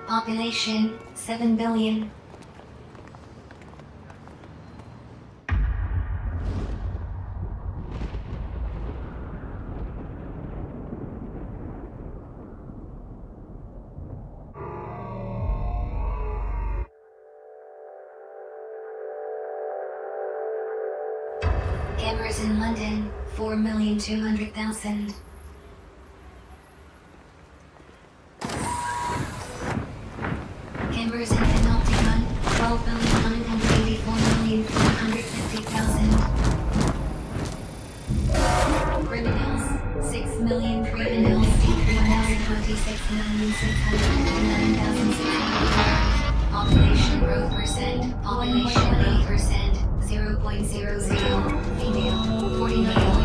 Population 7 billion. Cameras in London 4,200,000. Cameras in Penultimate 12,184,450,000. Criminals 6,000,000 criminals 3,026,659,600. Population growth percent. Population 8%. 0.00. Female 40 male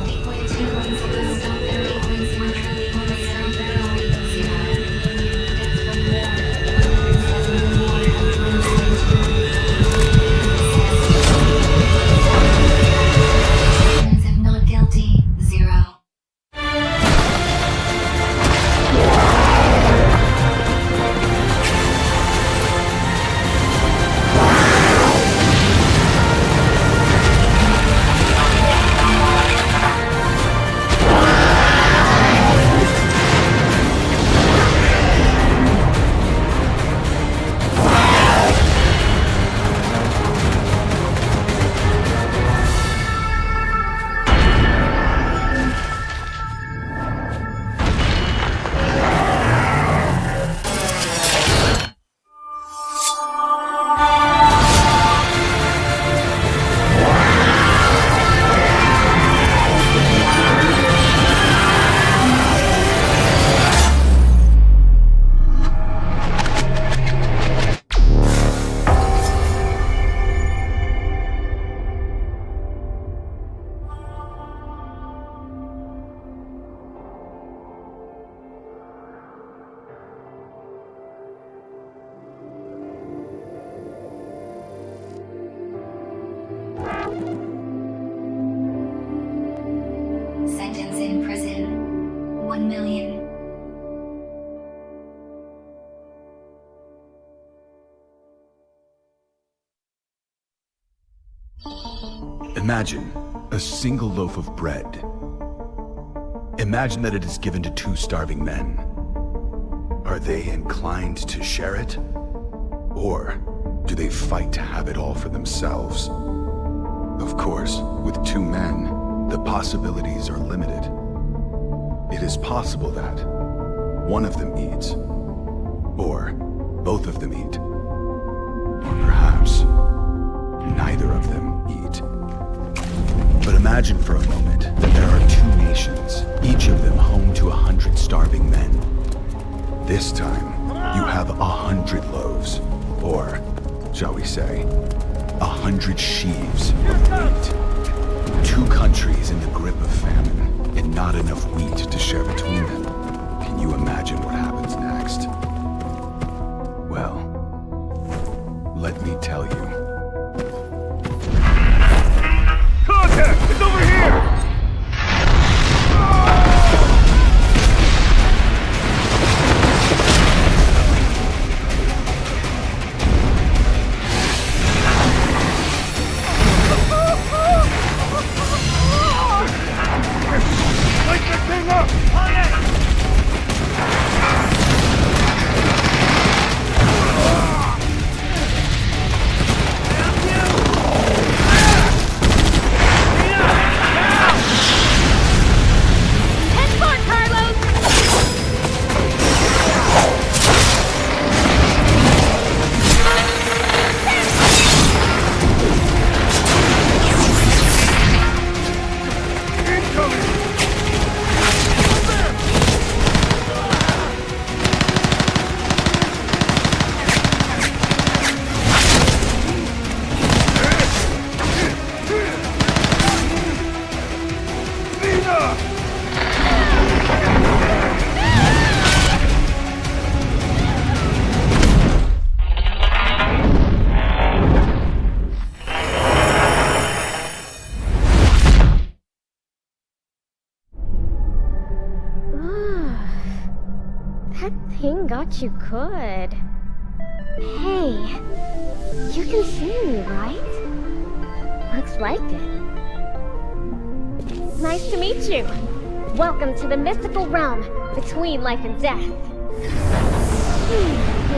8.2 stop there 8.0 trillion 0. Not guilty 0. Sentence in prison 1 million. Imagine a single loaf of bread. Imagine that it is given to 2 starving men. Are they inclined to share it? Or do they fight to have it all for themselves? Of course, with 2 men, the possibilities are limited. It is possible that one of them eats, or both of them eat, or perhaps neither of them eat. But imagine for a moment that there are 2 nations, each of them home to 100 starving men. This time, you have 100 loaves, or, shall we say, 100 sheaves of wheat. 2 countries in the grip of famine, and not enough wheat to share between them. Can you imagine what happens next? Well, let me tell you. Contact! It's over here! King got you good. Hey, you can see me, right? Looks like it. Nice to meet you. Welcome to the mystical realm between life and death. In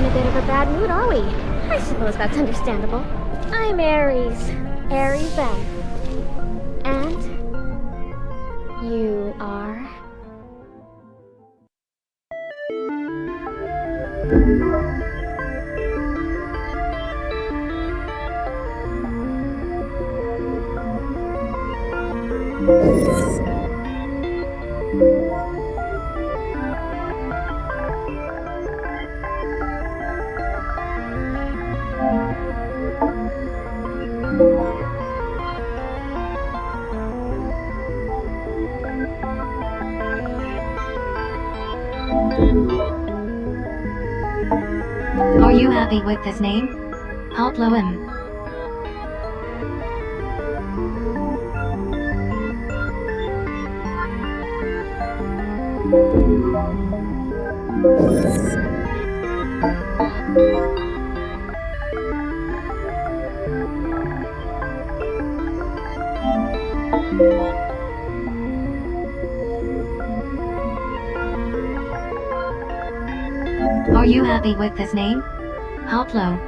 a bit of a bad mood, are we? I suppose that's understandable. I'm Ares. Ares then. And you are? Are you happy with this name? Outlaw him. Are you happy with this name? Outlaw.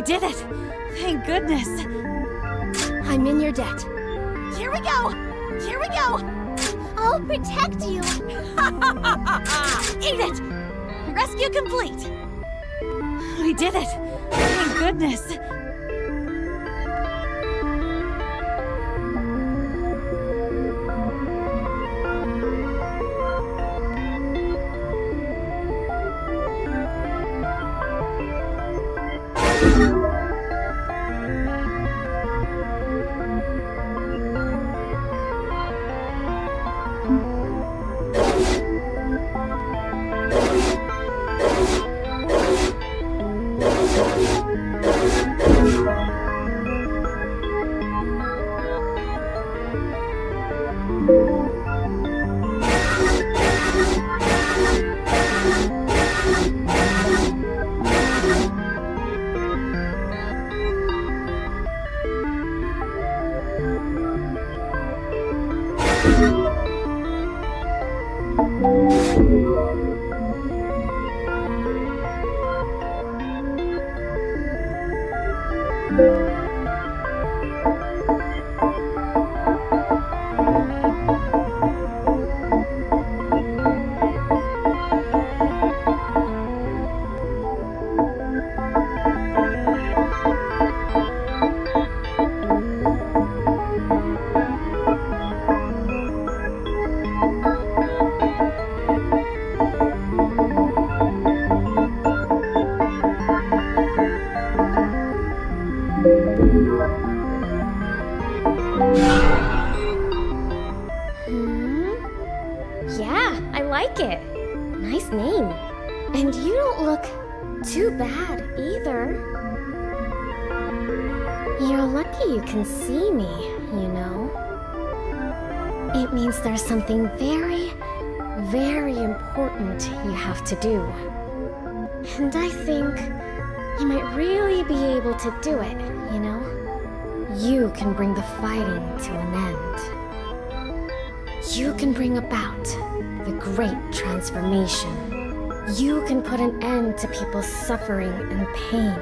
We did it! Thank goodness! I'm in your debt. Here we go! Here we go! I'll protect you. Eat it! Rescue complete! We did it! Thank goodness! Yeah, I like it. Nice name. And you don't look too bad either. You're lucky you can see me, you know. It means there's something very, very important you have to do. And I think you might really be able to do it, you know? You can bring the fighting to an end. You can bring about the great transformation. You can put an end to people's suffering and pain.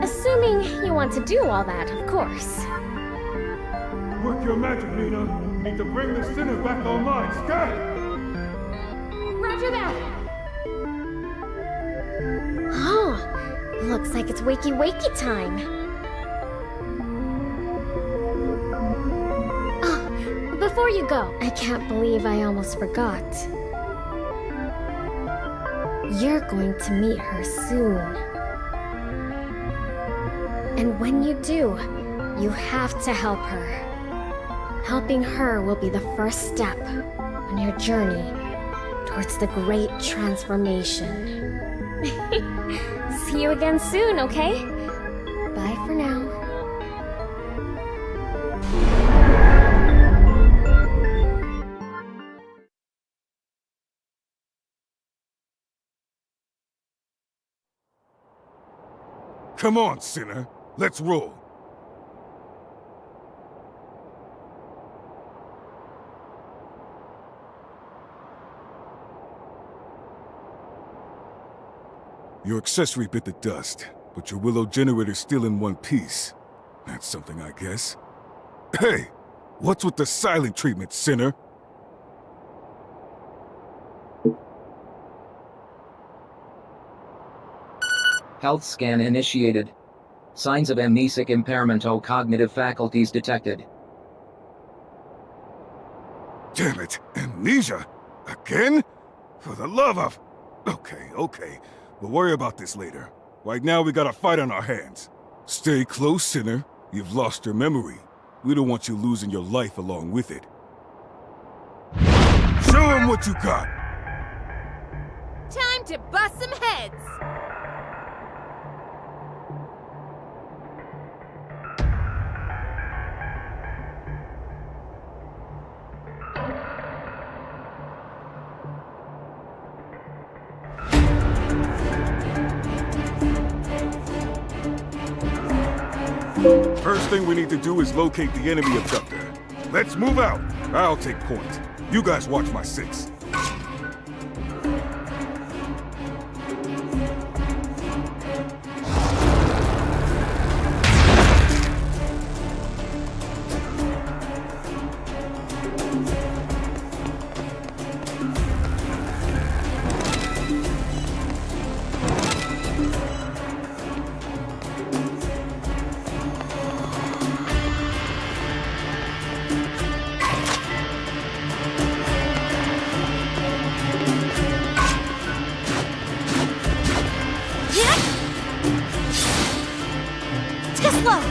Assuming you want to do all that, of course. Work your magic, Nina. Need to bring the sinner back online. Scatter! Roger that! Oh, looks like it's wakey-wakey time. Before you go, I can't believe I almost forgot. You're going to meet her soon. And when you do, you have to help her. Helping her will be the first step on your journey towards the great transformation. See you again soon, okay? Bye for now. Come on, sinner. Let's roll. Your accessory bit the dust, but your Willow generator's still in one piece. That's something, I guess. Hey, What's with the silent treatment, sinner? Health scan initiated. Signs of amnesic impairment or cognitive faculties detected. Damn it, amnesia? Again? For the love of... Okay. We'll worry about this later. Right now we got a fight on our hands. Stay close, sinner. You've lost your memory. We don't want you losing your life along with it. Show him what you got! Time to bust some heads! First thing we need to do is locate the enemy abductor. Let's move out. I'll take point. You guys watch my six. Tesla!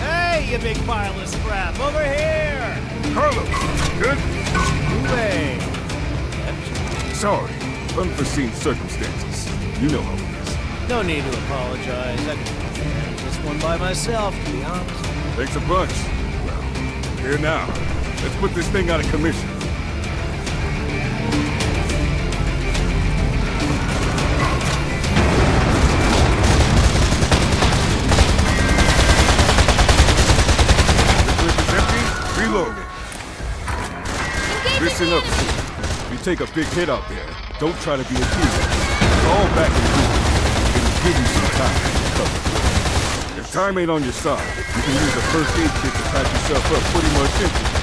Hey, you big pile of scrap! Over here! Carlo, good? Way! Sorry. Unforeseen circumstances. You know how it is. No need to apologize. I can manage this one by myself, to be honest. Thanks a bunch. Well, here now. Let's put this thing out of commission. The clip is empty. Reload it. Listen up, Sue. If you take a big hit out there, don't try to be a hero. Fall back and do it. It'll give you some time to recover. If time ain't on your side, you can use a first aid kit to patch yourself up pretty much instantly.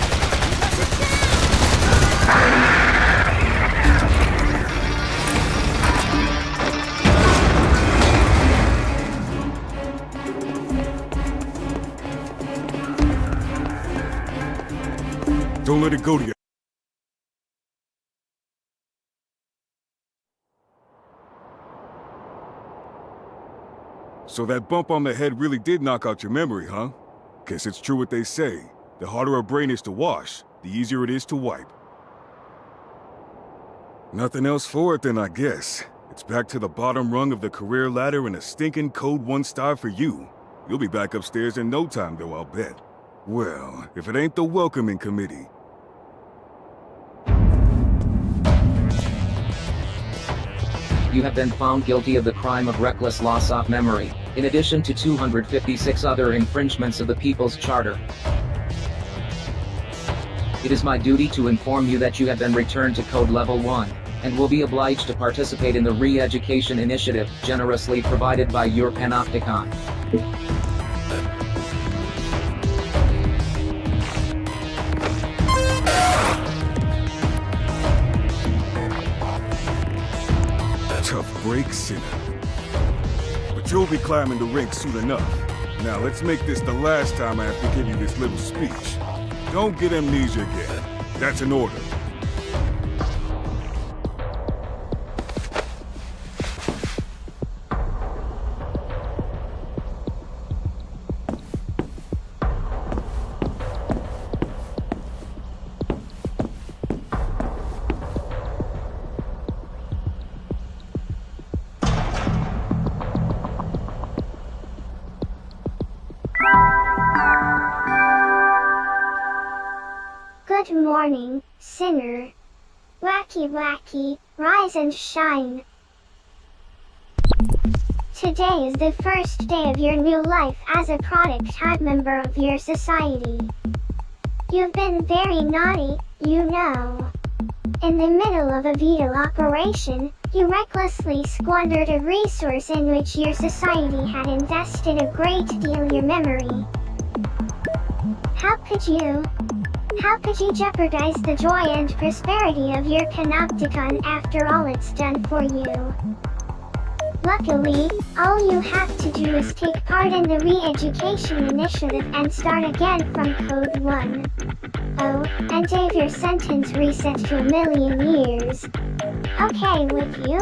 Don't let it go to you. So that bump on the head really did knock out your memory, huh? Guess it's true what they say. The harder a brain is to wash, the easier it is to wipe. Nothing else for it then, I guess. It's back to the bottom rung of the career ladder and a stinking code 1 star for you. You'll be back upstairs in no time, though, I'll bet. Well, if it ain't the welcoming committee. You have been found guilty of the crime of reckless loss of memory, in addition to 256 other infringements of the People's Charter. It is my duty to inform you that you have been returned to Code Level 1, and will be obliged to participate in the re-education initiative generously provided by your Panopticon. Tough break, sinner. But you'll be climbing the ranks soon enough. Now let's make this the last time I have to give you this little speech. Don't get amnesia again. That's an order. Good morning, sinner. Wacky wacky, rise and shine. Today is the first day of your new life as a product-type member of your society. You've been very naughty, you know. In the middle of a vital operation, you recklessly squandered a resource in which your society had invested a great deal your memory. How could you jeopardize the joy and prosperity of your panopticon after all it's done for you? Luckily, all you have to do is take part in the re-education initiative and start again from Code 1. Oh, and have your sentence reset to 1,000,000 years. Okay with you?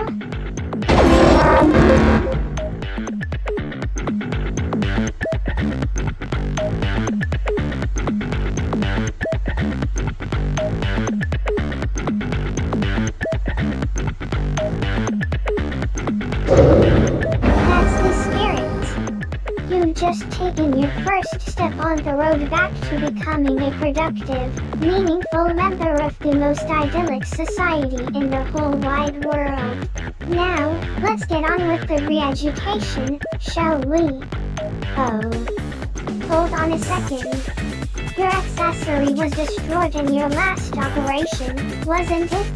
That's the spirit. You've just taken your first step on the road back to becoming a productive, meaningful member of the most idyllic society in the whole wide world. Now, let's get on with the re-education, shall we? Oh. Hold on a second. Your accessory was destroyed in your last operation, wasn't it?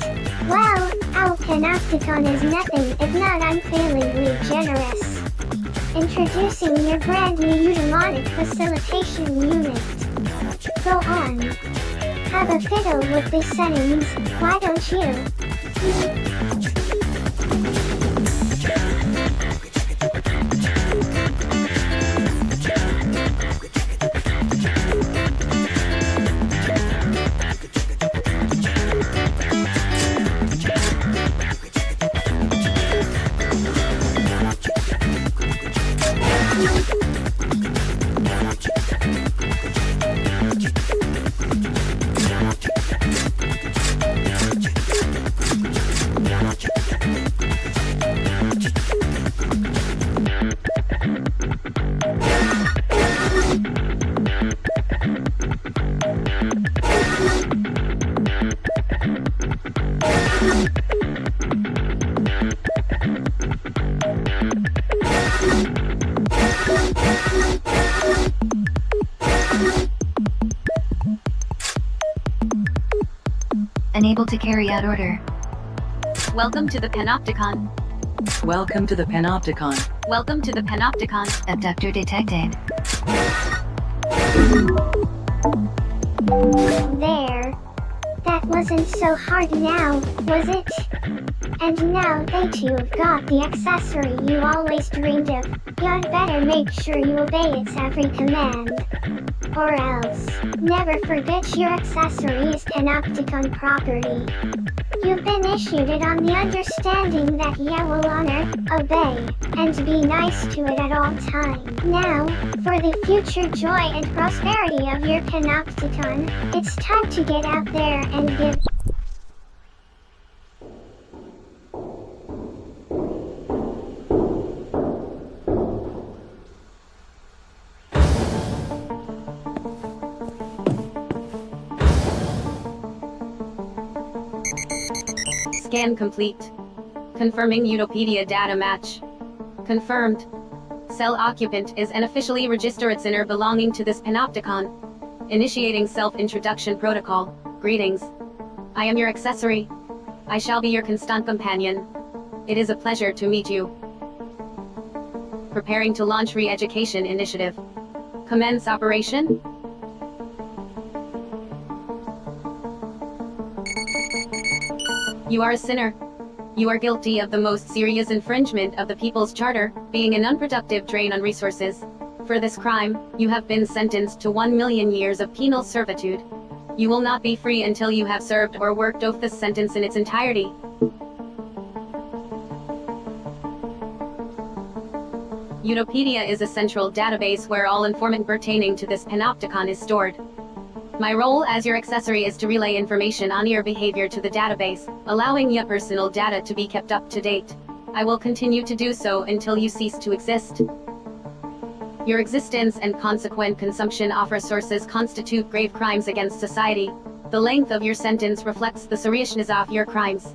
Well, our panopticon is nothing if not unfailingly generous. Introducing your brand new eudaimonic facilitation unit. Go on. Have a fiddle with the settings, why don't you? Unable to carry out order. Welcome to the Panopticon. Welcome to the Panopticon. Welcome to the Panopticon. Abductor detected. There. That wasn't so hard now, was it? And now they too have got the accessory you always dreamed of. You'd better make sure you obey its every command. Or else, never forget your accessory is Panopticon property. You've been issued it on the understanding that you will honor, obey, and be nice to it at all times. Now, for the future joy and prosperity of your Panopticon, it's time to get out there and give. Scan complete. Confirming Utopedia data match. Confirmed. Cell occupant is an officially registered sinner belonging to this Panopticon. Initiating self-introduction protocol. Greetings. I am your accessory. I shall be your constant companion. It is a pleasure to meet you. Preparing to launch re-education initiative. Commence operation. You are a sinner. You are guilty of the most serious infringement of the People's Charter, being an unproductive drain on resources. For this crime, you have been sentenced to 1 million years of penal servitude. You will not be free until you have served or worked off this sentence in its entirety. Utopedia is a central database where all information pertaining to this panopticon is stored. My role as your accessory is to relay information on your behavior to the database, allowing your personal data to be kept up to date. I will continue to do so until you cease to exist. Your existence and consequent consumption of resources constitute grave crimes against society. The length of your sentence reflects the seriousness of your crimes.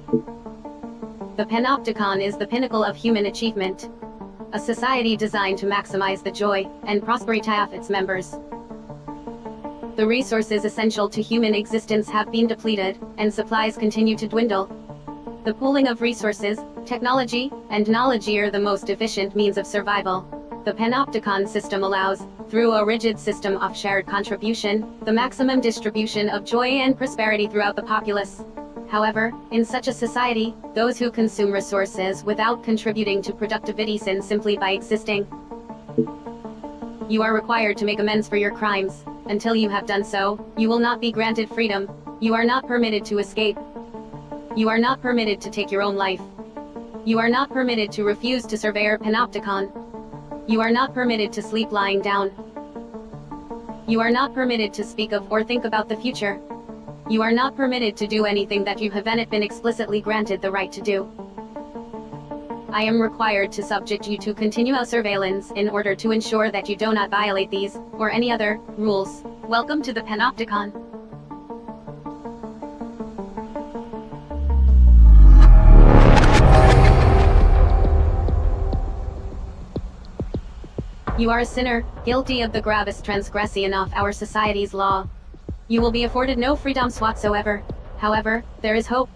The panopticon is the pinnacle of human achievement. A society designed to maximize the joy and prosperity of its members. The resources essential to human existence have been depleted, and supplies continue to dwindle. The pooling of resources, technology, and knowledge are the most efficient means of survival. The panopticon system allows, through a rigid system of shared contribution, the maximum distribution of joy and prosperity throughout the populace. However, in such a society, those who consume resources without contributing to productivity sin simply by existing. You are required to make amends for your crimes. Until you have done so, you will not be granted freedom. You are not permitted to escape. You are not permitted to take your own life. You are not permitted to refuse to survey your panopticon. You are not permitted to sleep lying down. You are not permitted to speak of or think about the future. You are not permitted to do anything that you haven't been explicitly granted the right to do. I am required to subject you to continual surveillance in order to ensure that you do not violate these, or any other, rules. Welcome to the panopticon. You are a sinner, guilty of the gravest transgression of our society's law. You will be afforded no freedoms whatsoever. However, there is hope.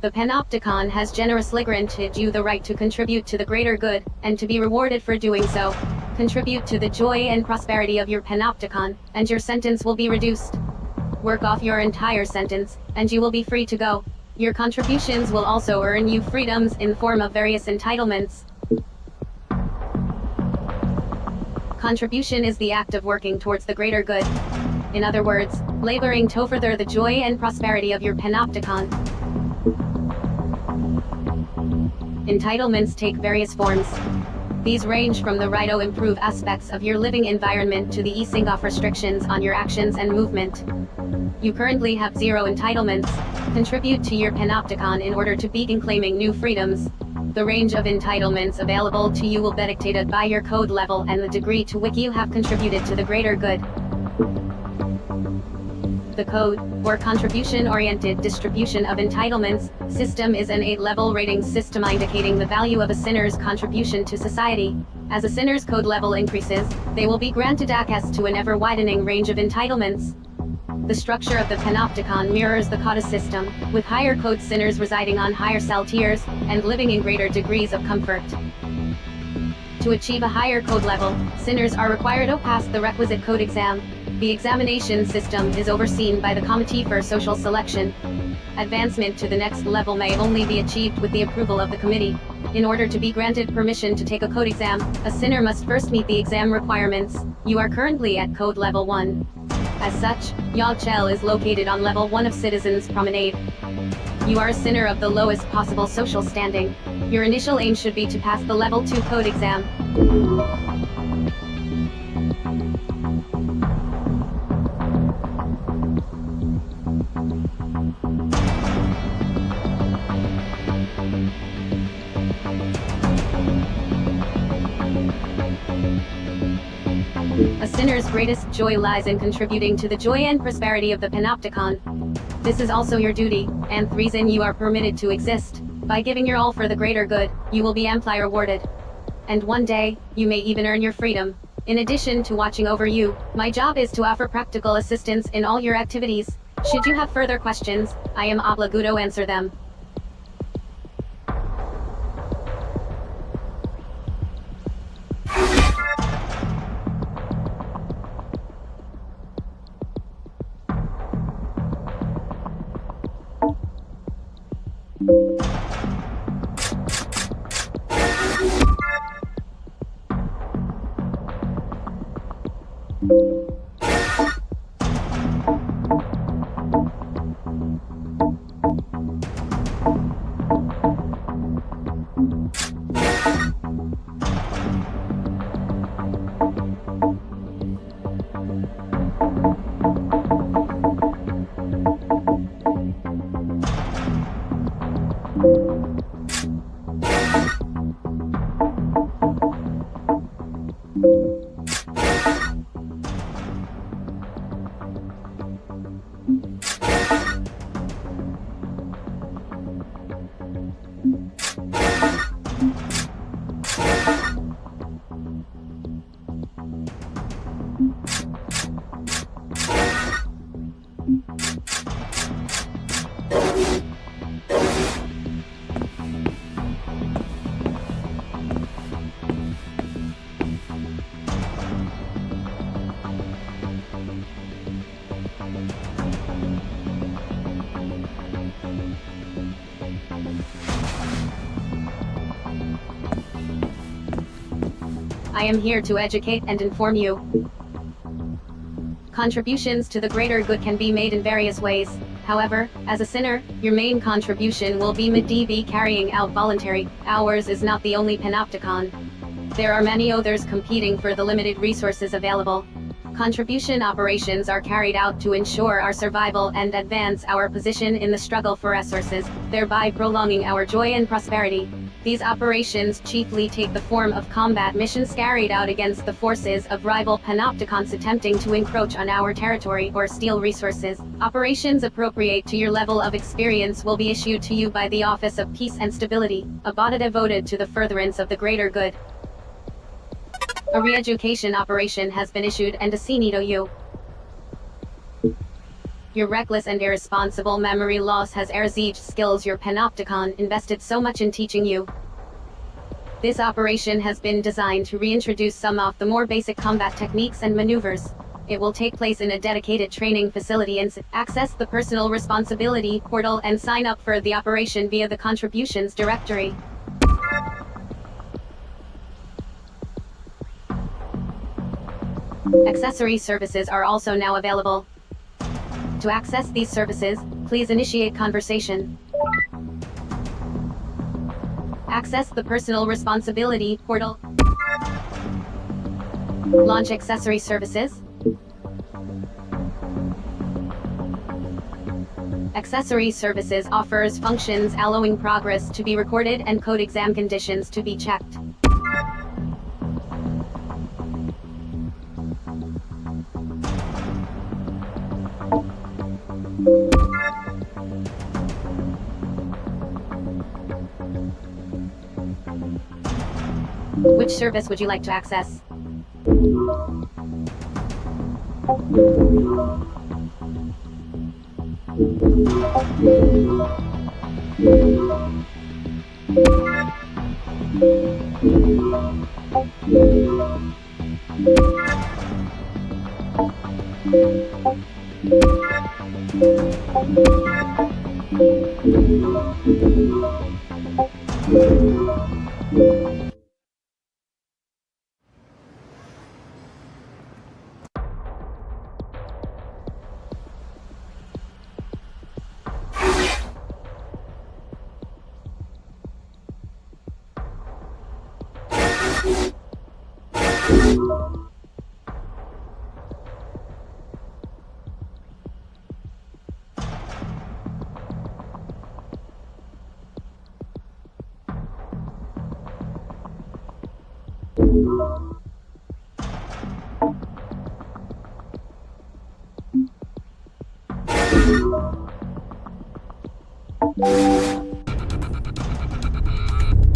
The panopticon has generously granted you the right to contribute to the greater good, and to be rewarded for doing so. Contribute to the joy and prosperity of your panopticon, and your sentence will be reduced. Work off your entire sentence, and you will be free to go. Your contributions will also earn you freedoms in form of various entitlements. Contribution is the act of working towards the greater good. In other words, laboring to further the joy and prosperity of your panopticon. Entitlements take various forms. These range from the right to improve aspects of your living environment to the easing of restrictions on your actions and movement. You currently have 0 entitlements. Contribute to your panopticon in order to begin claiming new freedoms. The range of entitlements available to you will be dictated by your code level and the degree to which you have contributed to the greater good. The code, or contribution-oriented distribution of entitlements, system is an 8-level rating system indicating the value of a sinner's contribution to society. As a sinner's code level increases, they will be granted access to an ever-widening range of entitlements. The structure of the panopticon mirrors the code system, with higher code sinners residing on higher cell tiers, and living in greater degrees of comfort. To achieve a higher code level, sinners are required to pass the requisite code exam. The examination system is overseen by the Committee for Social Selection. Advancement to the next level may only be achieved with the approval of the committee. In order to be granted permission to take a code exam, a sinner must first meet the exam requirements. You are currently at code level 1. As such, your cell is located on level 1 of Citizens Promenade. You are a sinner of the lowest possible social standing. Your initial aim should be to pass the level 2 code exam. A sinner's greatest joy lies in contributing to the joy and prosperity of the panopticon. This is also your duty, and the reason you are permitted to exist. By giving your all for the greater good, you will be amply rewarded. And one day, you may even earn your freedom. In addition to watching over you, my job is to offer practical assistance in all your activities. Should you have further questions, I am obliged to answer them. I am here to educate and inform you. Contributions to the greater good can be made in various ways. However, as a sinner, your main contribution will be MDB carrying out voluntary. Ours is not the only panopticon. There are many others competing for the limited resources available. Contribution operations are carried out to ensure our survival and advance our position in the struggle for resources, thereby prolonging our joy and prosperity. These operations chiefly take the form of combat missions carried out against the forces of rival panopticons attempting to encroach on our territory or steal resources. Operations appropriate to your level of experience will be issued to you by the Office of Peace and Stability, a body devoted to the furtherance of the greater good. A re-education operation has been issued and assigned to you. Your reckless and irresponsible memory loss has erzaged skills your panopticon invested so much in teaching you. This operation has been designed to reintroduce some of the more basic combat techniques and maneuvers. It will take place in a dedicated training facility and access the personal responsibility portal and sign up for the operation via the contributions directory. Accessory services are also now available. To access these services, please initiate conversation. Access the personal responsibility portal. Launch accessory services. Accessory services offers functions allowing progress to be recorded and code exam conditions to be checked. Which service would you like to access?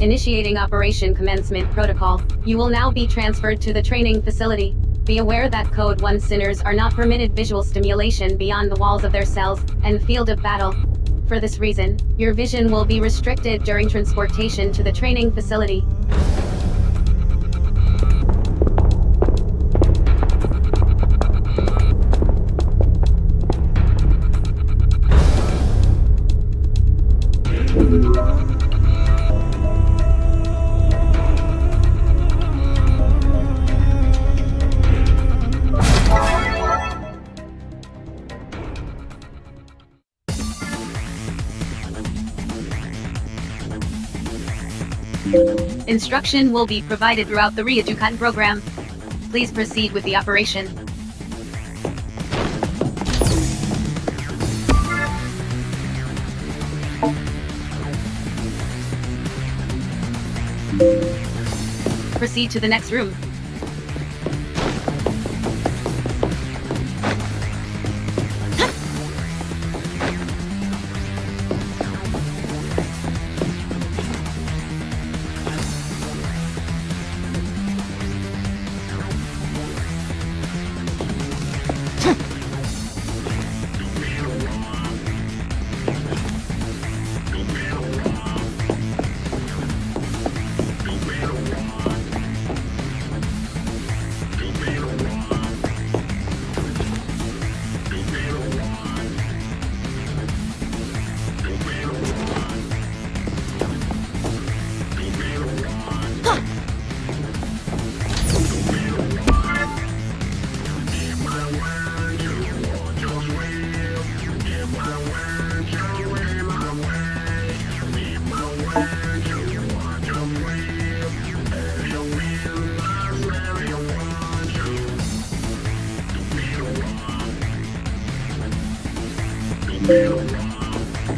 Initiating Operation Commencement Protocol. You will now be transferred to the training facility. Be aware that Code 1 sinners are not permitted visual stimulation beyond the walls of their cells and field of battle. For this reason, your vision will be restricted during transportation to the training facility. Instruction will be provided throughout the re-education program. Please proceed with the operation. Proceed to the next room.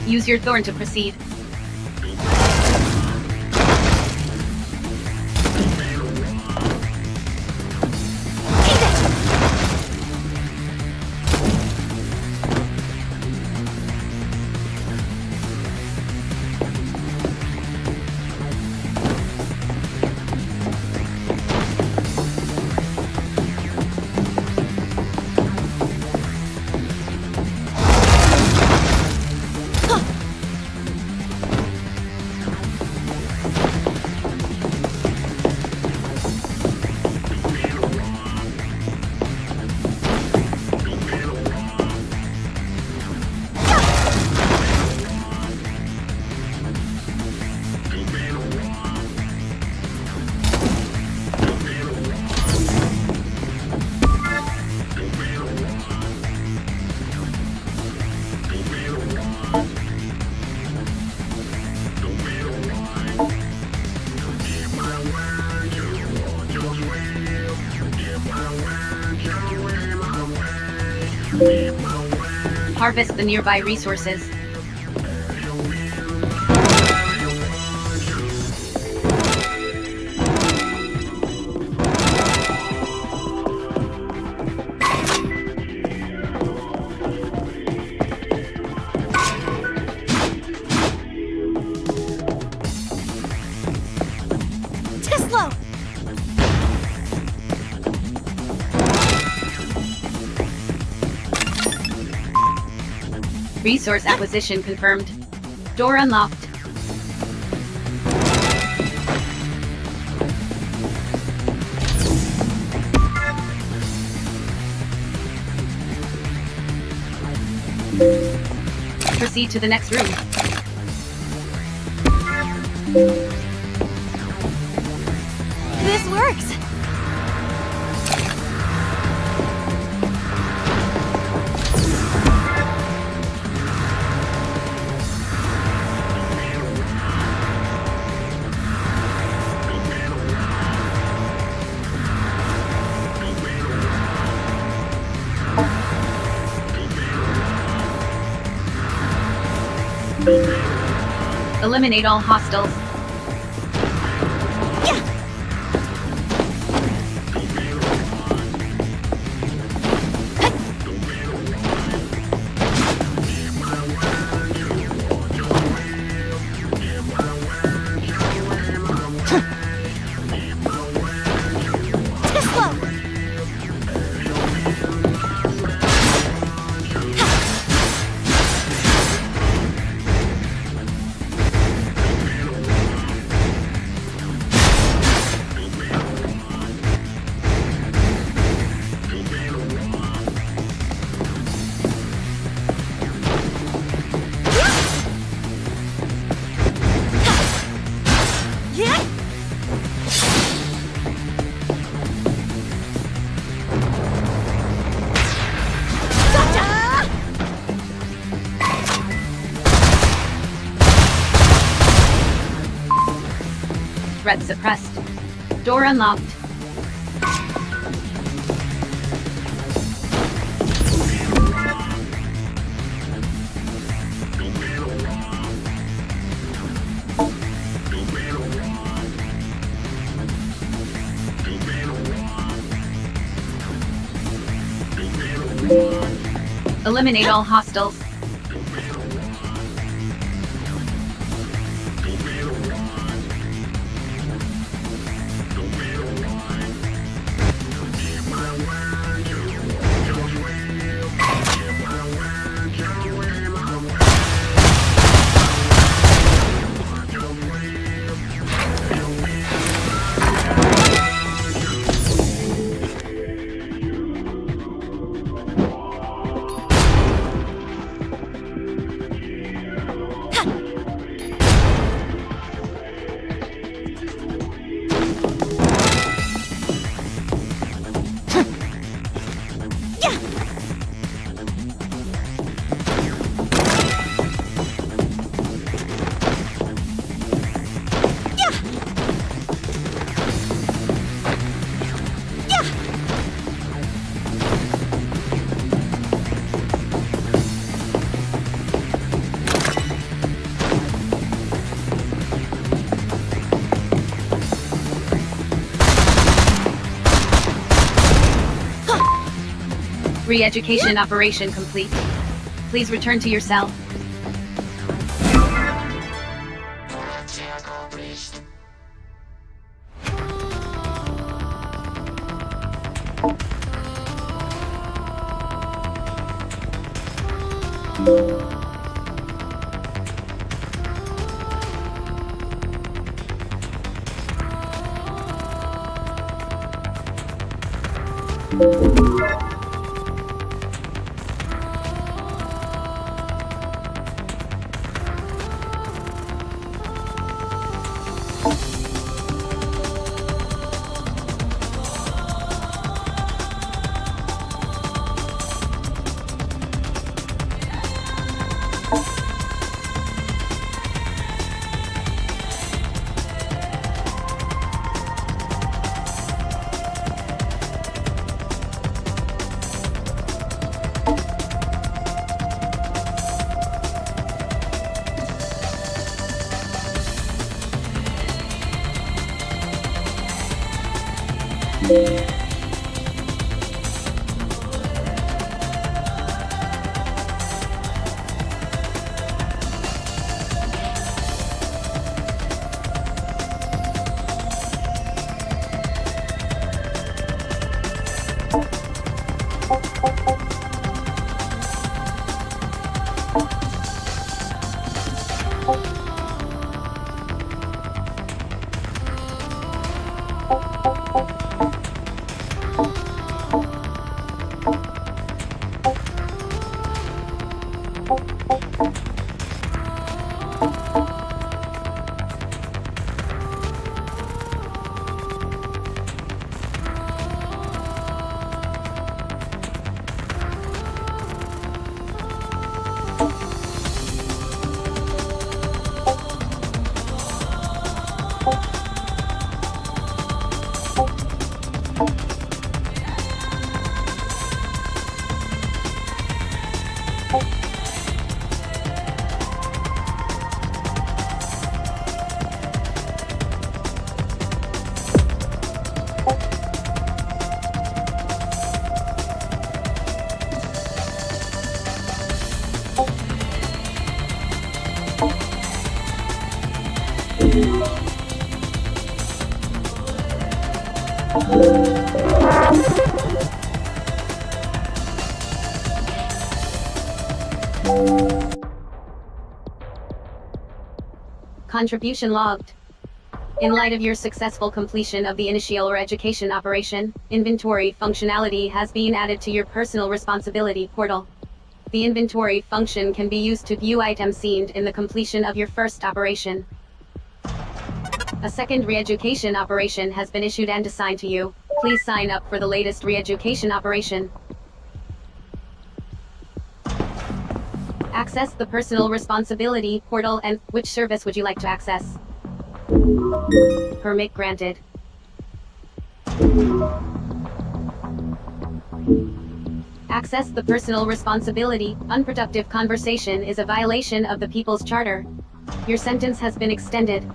Use your thorn to proceed. Harvest the nearby resources. Tislo! Resource acquisition confirmed. Door unlocked. Proceed to the next room. This works! Eliminate all hostiles. Threat suppressed. Door unlocked. Eliminate all hostiles. Re-education operation complete. Please return to your cell. Contribution logged. In light of your successful completion of the initial education operation, inventory functionality has been added to your personal responsibility portal. The inventory function can be used to view items seen in the completion of your first operation. A second re-education operation has been issued and assigned to you. Please sign up for the latest re-education operation. Access the personal responsibility portal, and which service would you like to access? Permit granted. Access the personal responsibility. Unproductive conversation is a violation of the People's Charter. Your sentence has been extended.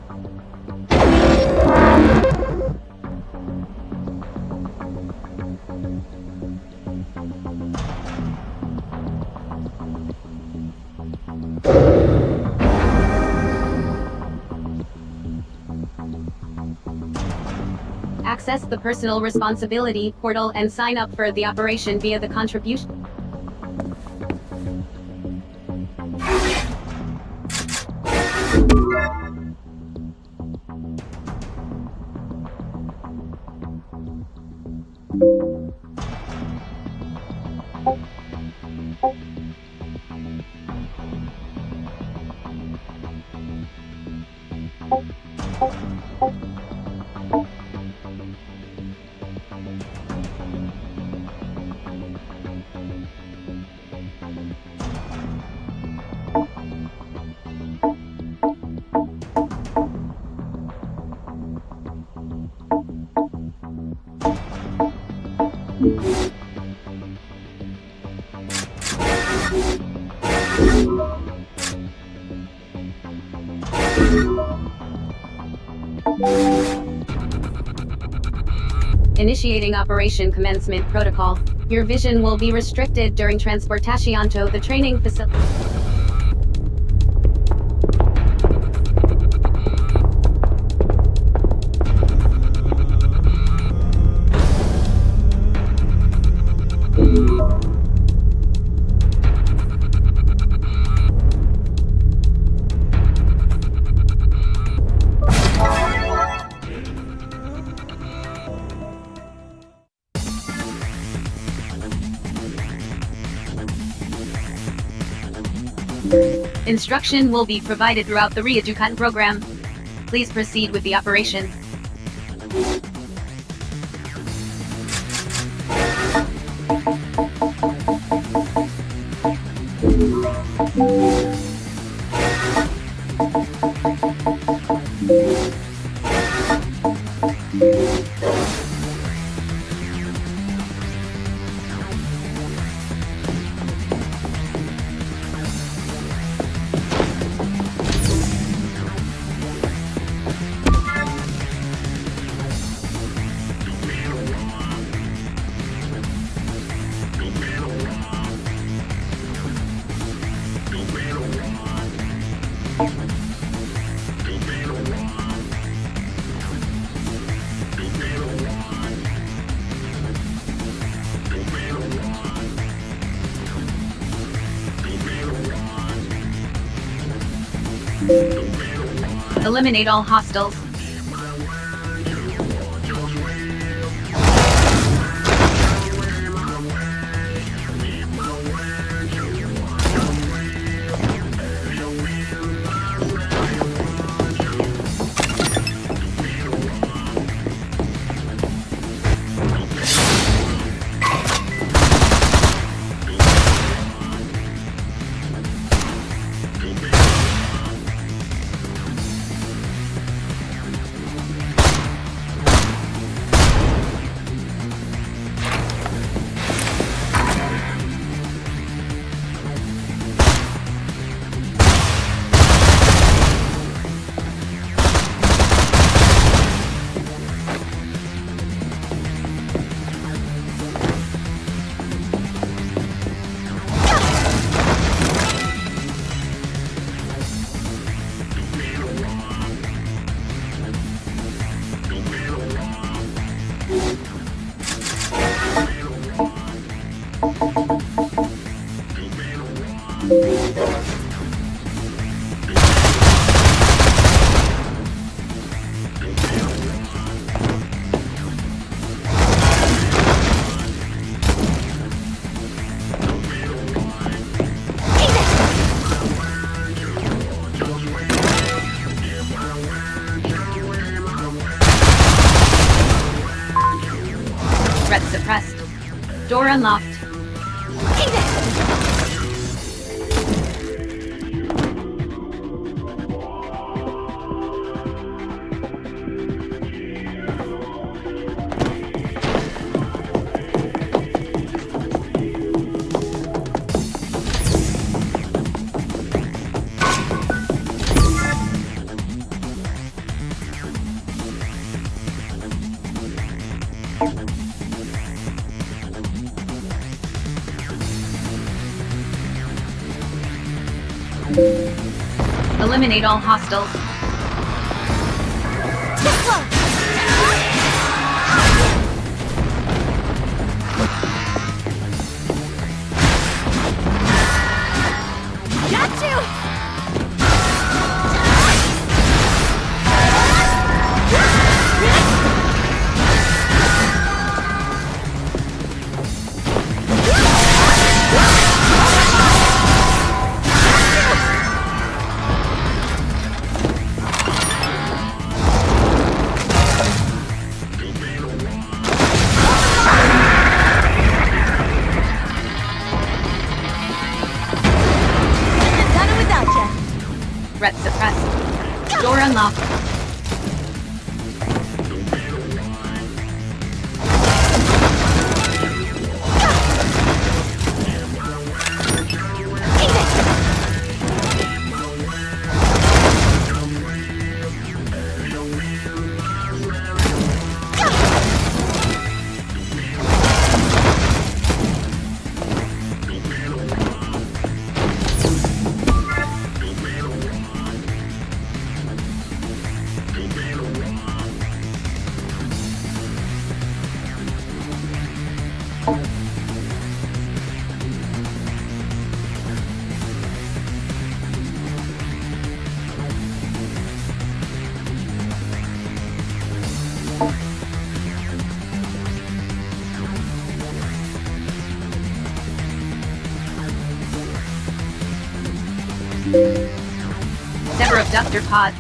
Access the personal responsibility portal and sign up for the operation via the contribution. Initiating Operation Commencement Protocol. Your vision will be restricted during transportation to the training facility. Instruction will be provided throughout the Reeducation program. Please proceed with the operation. Eliminate all hostiles. Threat suppressed. Door unlocked. Eliminate all hostiles. Got you! Threat suppressed. Door unlocked. Sever abductor pod.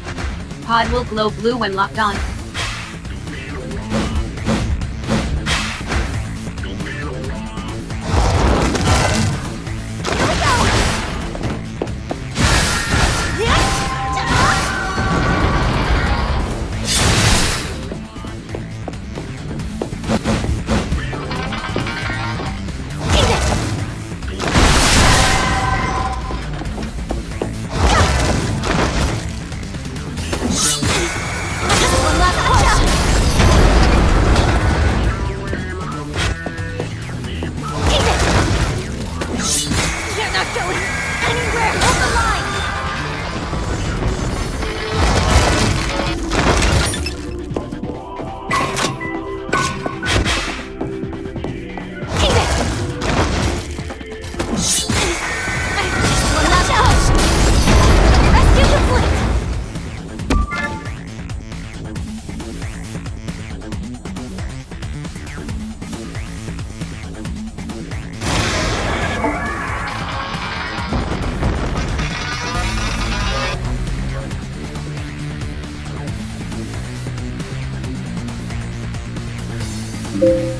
Pod will glow blue when locked on.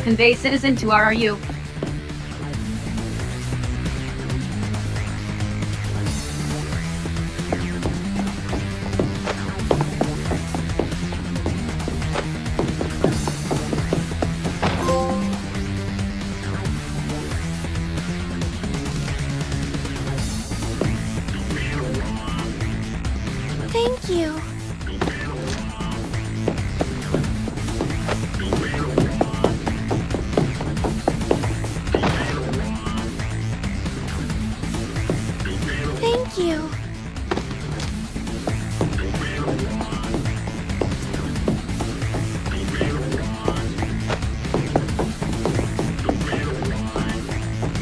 Convey citizen to RRU. Thank you. Thank you.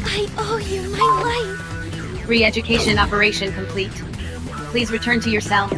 I owe you my life. Re-education operation complete. Please return to your cell.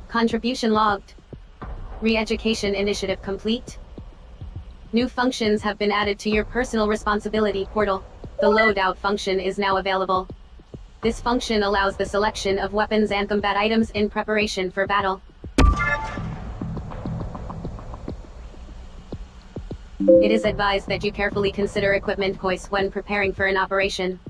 Contribution logged. Re-education initiative complete. New functions have been added to your personal responsibility portal. The loadout function is now available. This function allows the selection of weapons and combat items in preparation for battle. It is advised that you carefully consider equipment choice when preparing for an operation.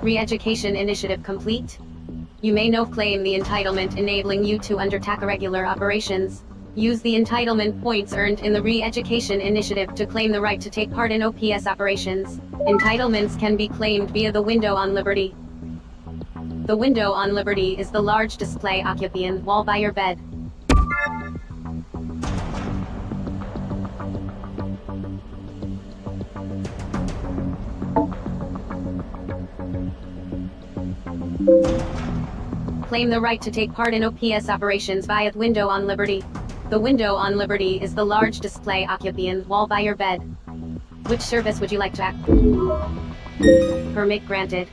Re-education initiative complete. You may now claim the entitlement enabling you to undertake regular operations. Use the entitlement points earned in the Re-education initiative to claim the right to take part in OPS operations. Entitlements can be claimed via the window on Liberty. The window on Liberty is the large display occupying the wall by your bed. Claim the right to take part in OPS operations via the window on Liberty. The window on Liberty is the large display occupying the wall by your bed. Which service would you like to act? Permit granted.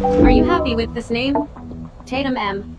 Are you happy with this name? Tatum M.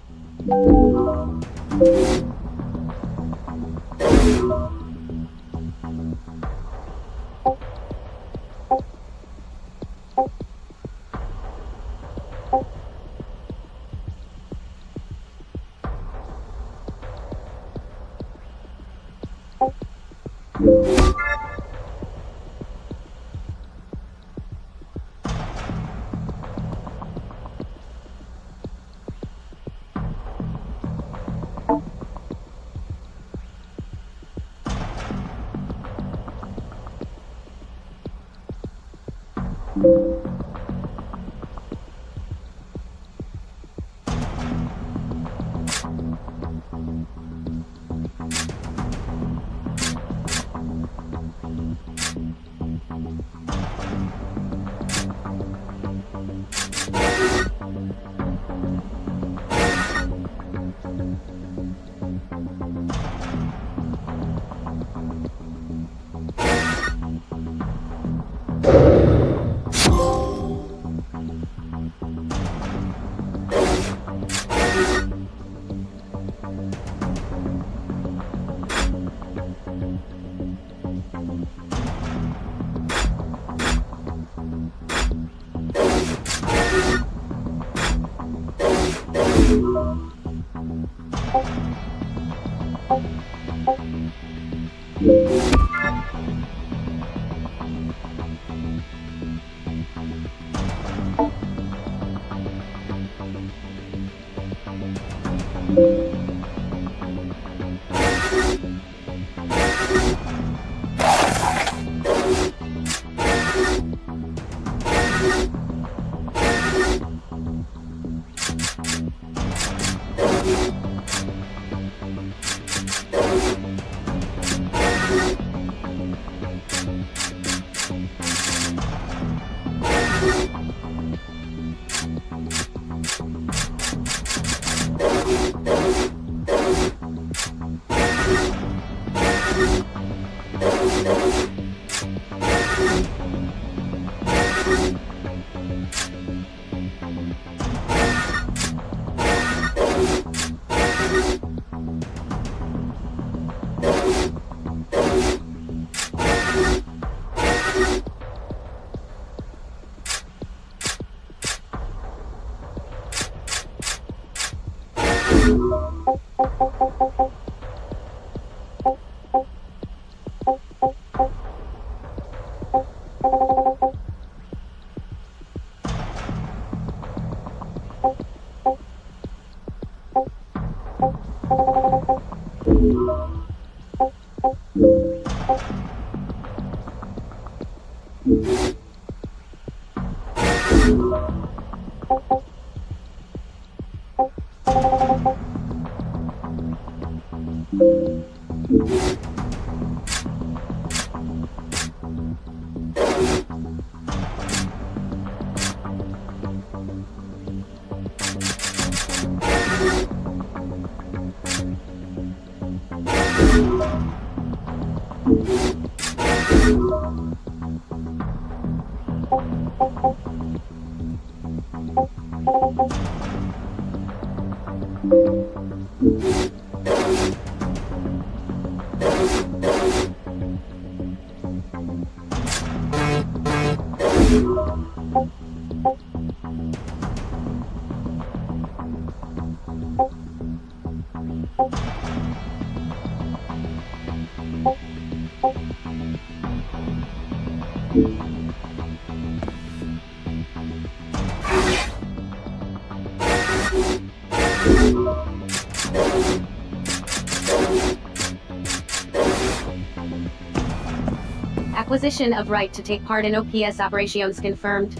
Acquisition of right to take part in OPS operations confirmed.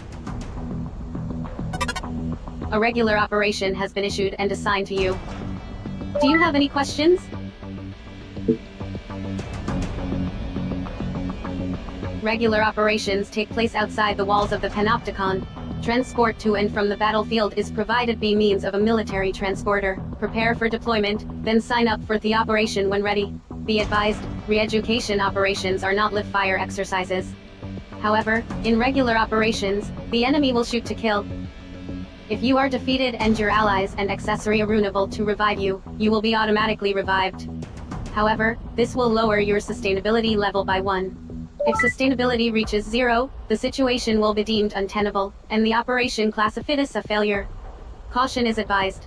A regular operation has been issued and assigned to you. Do you have any questions? Regular operations take place outside the walls of the Panopticon. Transport to and from the battlefield is provided by means of a military transporter. Prepare for deployment, then sign up for the operation when ready. Be advised, re-education operations are not live-fire exercises. However, in regular operations, the enemy will shoot to kill. If you are defeated and your allies and accessory are unable to revive you, you will be automatically revived. However, this will lower your sustainability level by 1. If sustainability reaches 0, the situation will be deemed untenable, and the operation classified as a failure. Caution is advised.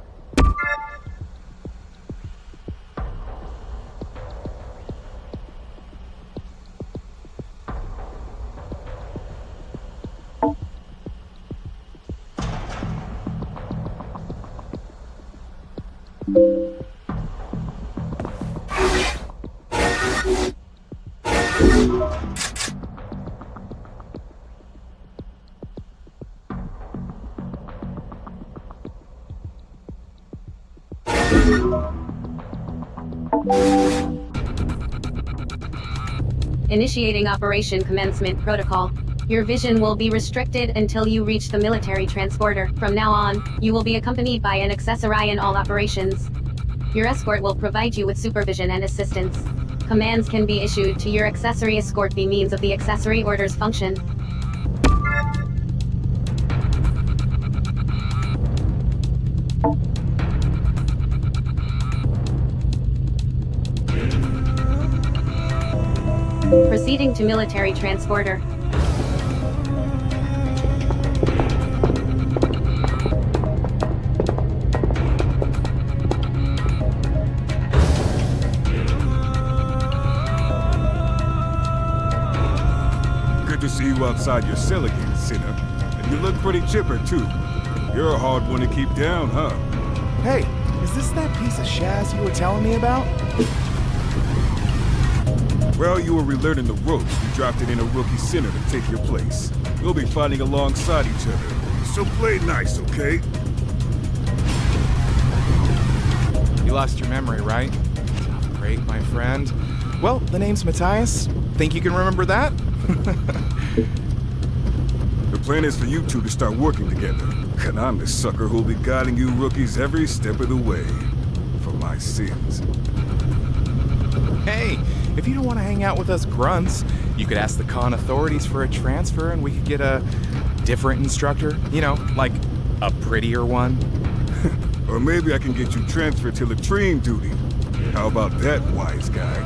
Initiating operation commencement protocol. Your vision will be restricted until you reach the military transporter. From now on, you will be accompanied by an accessory in all operations. Your escort will provide you with supervision and assistance. Commands can be issued to your accessory escort by means of the accessory orders function. Proceeding to military transporter. Good to see you outside your cell again, sinner. And you look pretty chipper, too. You're a hard one to keep down, huh? Hey, is this that piece of Shaz you were telling me about? Well, you were relearning the ropes. We drafted in a rookie sinner to take your place. We'll be fighting alongside each other. So play nice, okay? You lost your memory, right? Great, my friend. Well, the name's Matthias. Think you can remember that? The plan is for you two to start working together. And I'm the sucker who'll be guiding you rookies every step of the way. For my sins. Hey, if you don't want to hang out with us grunts, you could ask the con authorities for a transfer and we could get a different instructor. You know, like a prettier one. Or maybe I can get you transferred to latrine duty. How about that, wise guy?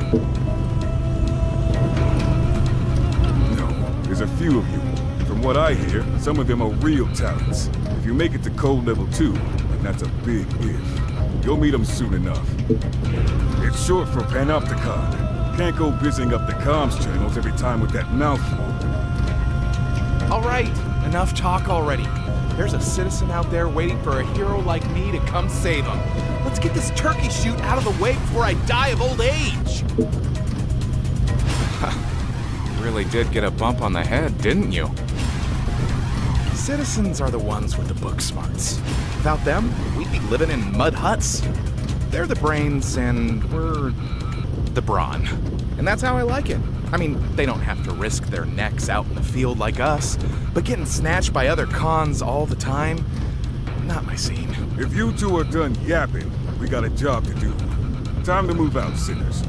No, there's a few of you. From what I hear, some of them are real talents. If you make it to code level 2, and that's a big if, you'll meet them soon enough. It's short for Panopticon. Can't go busying up the comms channels every time with that mouthful. All right, enough talk already. There's a citizen out there waiting for a hero like me to come save him. Let's get this turkey shoot out of the way before I die of old age. You really did get a bump on the head, didn't you? Citizens are the ones with the book smarts. Without them, we'd be living in mud huts. They're the brains and we're the brawn. And that's how I like it. I mean, they don't have to risk their necks out in the field like us, but getting snatched by other cons all the time, not my scene. If you two are done yapping, we got a job to do. Time to move out, sinners.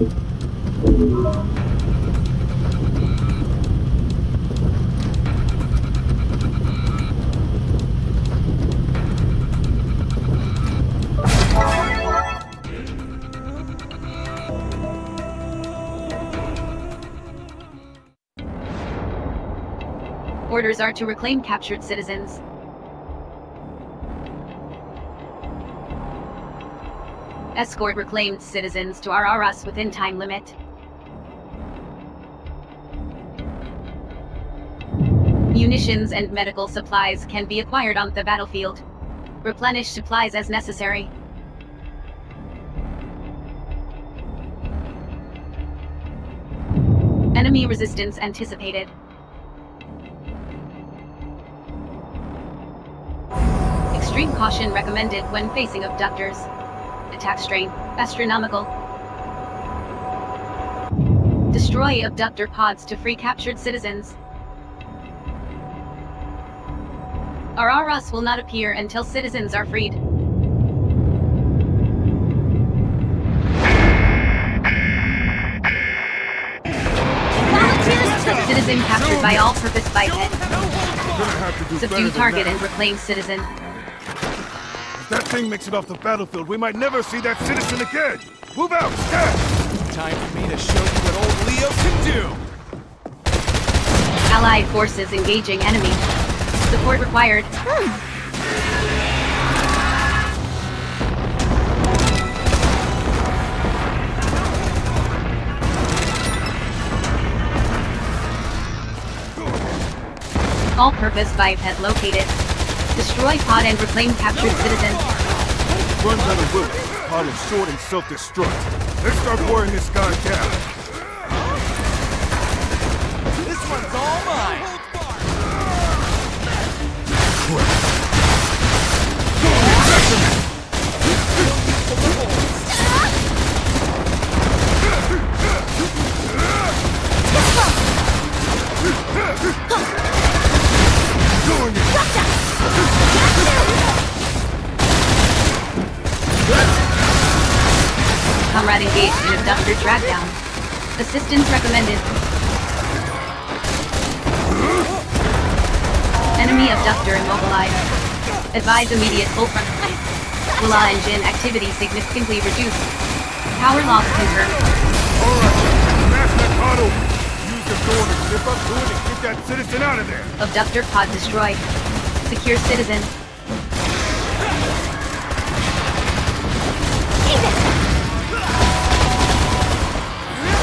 Orders are to reclaim captured citizens. Escort reclaimed citizens to RRS within time limit. Munitions and medical supplies can be acquired on the battlefield. Replenish supplies as necessary. Enemy resistance anticipated. Extreme caution recommended when facing abductors. Attack strain, astronomical. Destroy abductor pods to free captured citizens. RRS will not appear until citizens are freed. Citizen captured by all-purpose biped. Subdue target and reclaim citizen. If that thing makes it off the battlefield, we might never see that citizen again! Move out, stab! Time for me to show you what old Leo can do! Allied forces engaging enemy. Support required. All-purpose biped located. Destroy pod and reclaim captured citizen. Run down the road. Harlem's short and self-destruct. Let's start wearing this guy down. This one's all mine! comrade engaged in abductor dragdown. Assistance recommended. Enemy abductor immobilized. Advise immediate full frontal. Willa engine activity significantly reduced. Power loss confirmed. Alright, smash that pod open. Use the door to zip up to it and get that citizen out of there. Abductor pod destroyed. Secure citizen.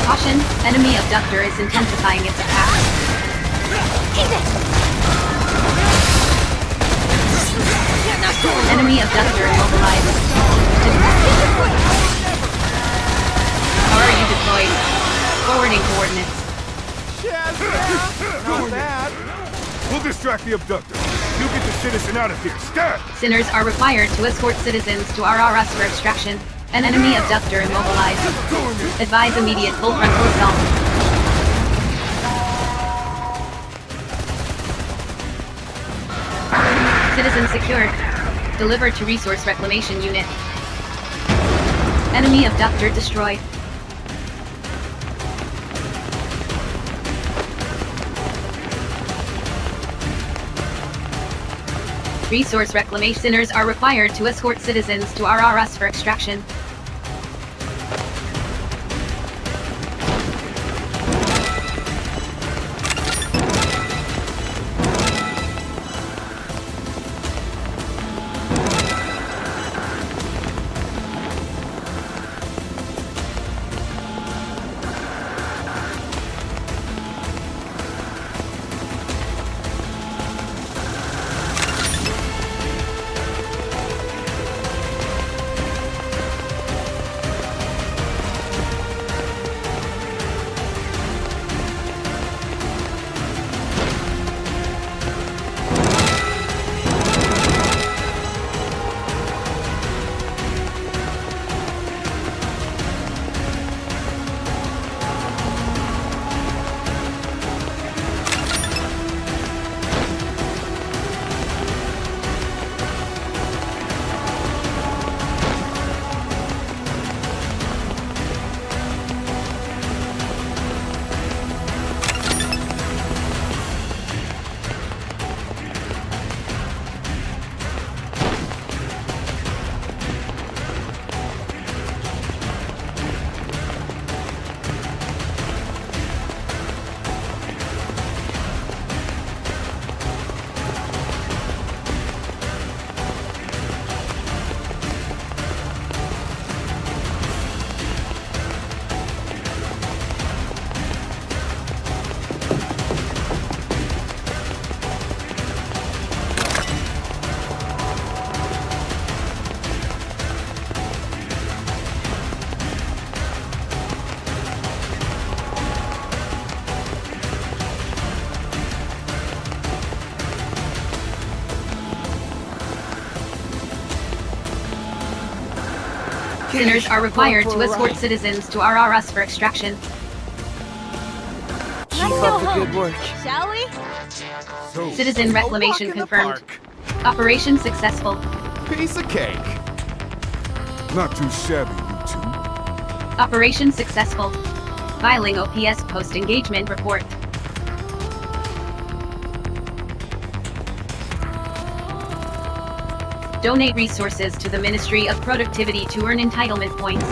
Caution, enemy abductor is intensifying its attack. Enemy abductor immobilized. RU deployed. Forwarding coordinates. Not bad. We'll distract the abductor. You get the citizen out of here. Stab! Sinners are required to escort citizens to RRS for extraction. An enemy abductor immobilized. Advise immediate full frontal assault. Citizen secured. Delivered to resource reclamation unit. Enemy abductor destroyed. Resource reclamation sinners are required to escort citizens to RRS for extraction. Sinners are required to escort citizens to RRS for extraction. Keep up the good work. Shall we? So, Citizen reclamation Walk in the confirmed. park. Operation successful. Piece of cake. not too shabby, you two. Operation successful. Filing OPS post-engagement report. Donate resources to the Ministry of Productivity to earn entitlement points.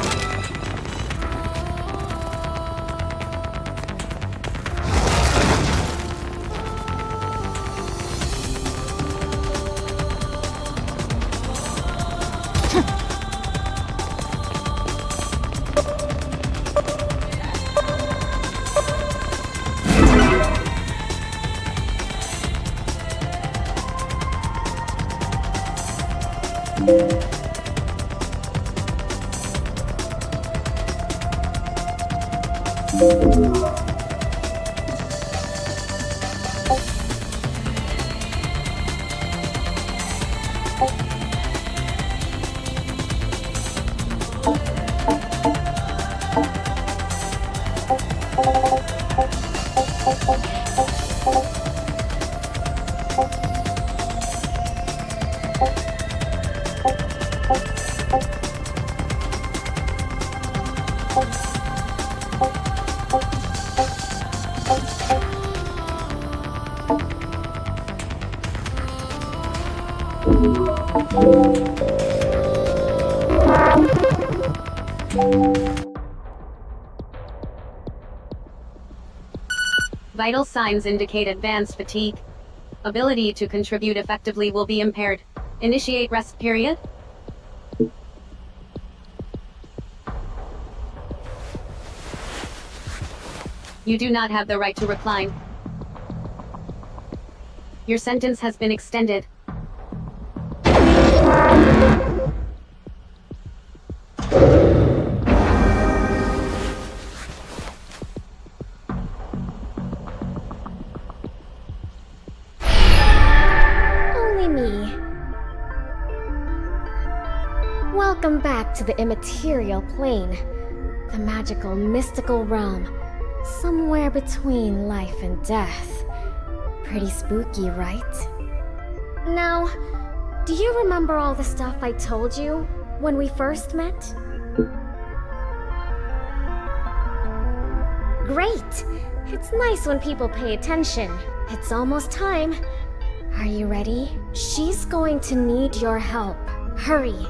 Vital signs indicate advanced fatigue. Ability to contribute effectively will be impaired. Initiate rest period. You do not have the right to recline. Your sentence has been extended. Only me. Welcome back to the immaterial plane. The magical, mystical realm. Somewhere between life and death. Pretty spooky, right? Now, do you remember all the stuff I told you when we first met? Great! It's nice when people pay attention. It's almost time. Are you ready? She's going to need your help. Hurry!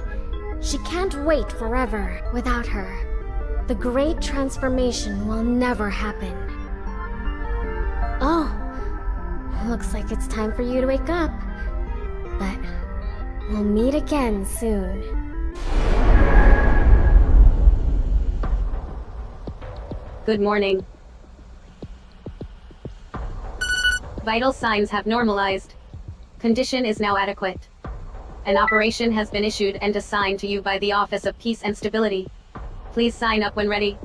She can't wait forever without her. The great transformation will never happen. Oh, looks like it's time for you to wake up. But we'll meet again soon. Good morning. Vital signs have normalized. Condition is now adequate. An operation has been issued and assigned to you by the Office of Peace and Stability. Please sign up when ready.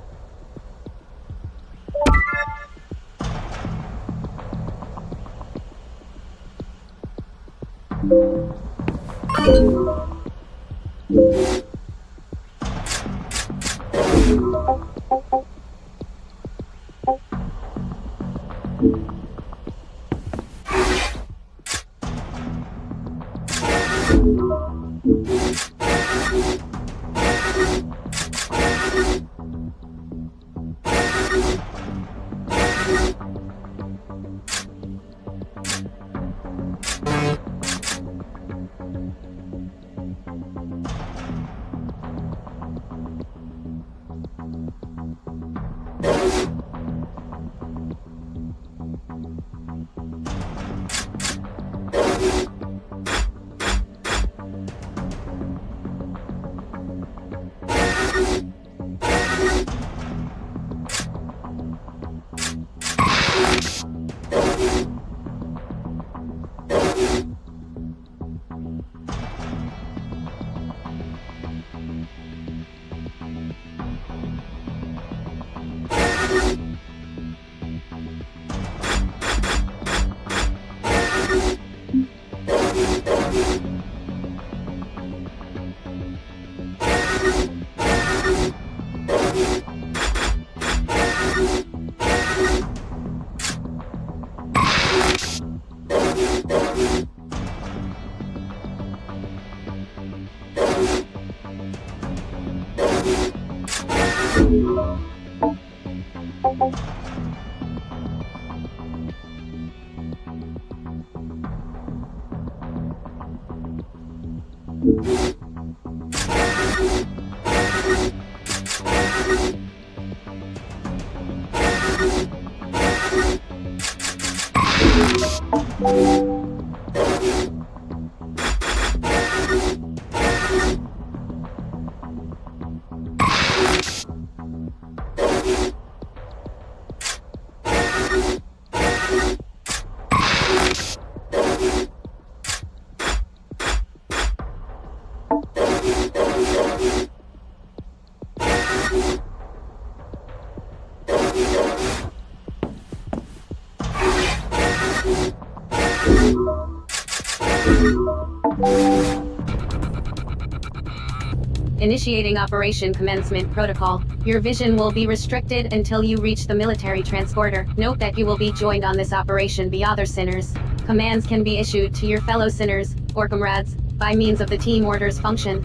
Initiating Operation Commencement Protocol. Your vision will be restricted until you reach the military transporter. Note that you will be joined on this operation by other sinners. Commands can be issued to your fellow sinners, or comrades, by means of the team orders function.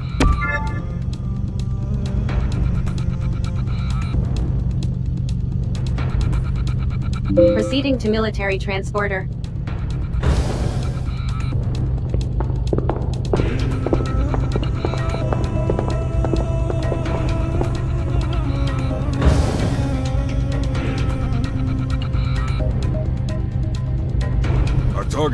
Proceeding to military transporter.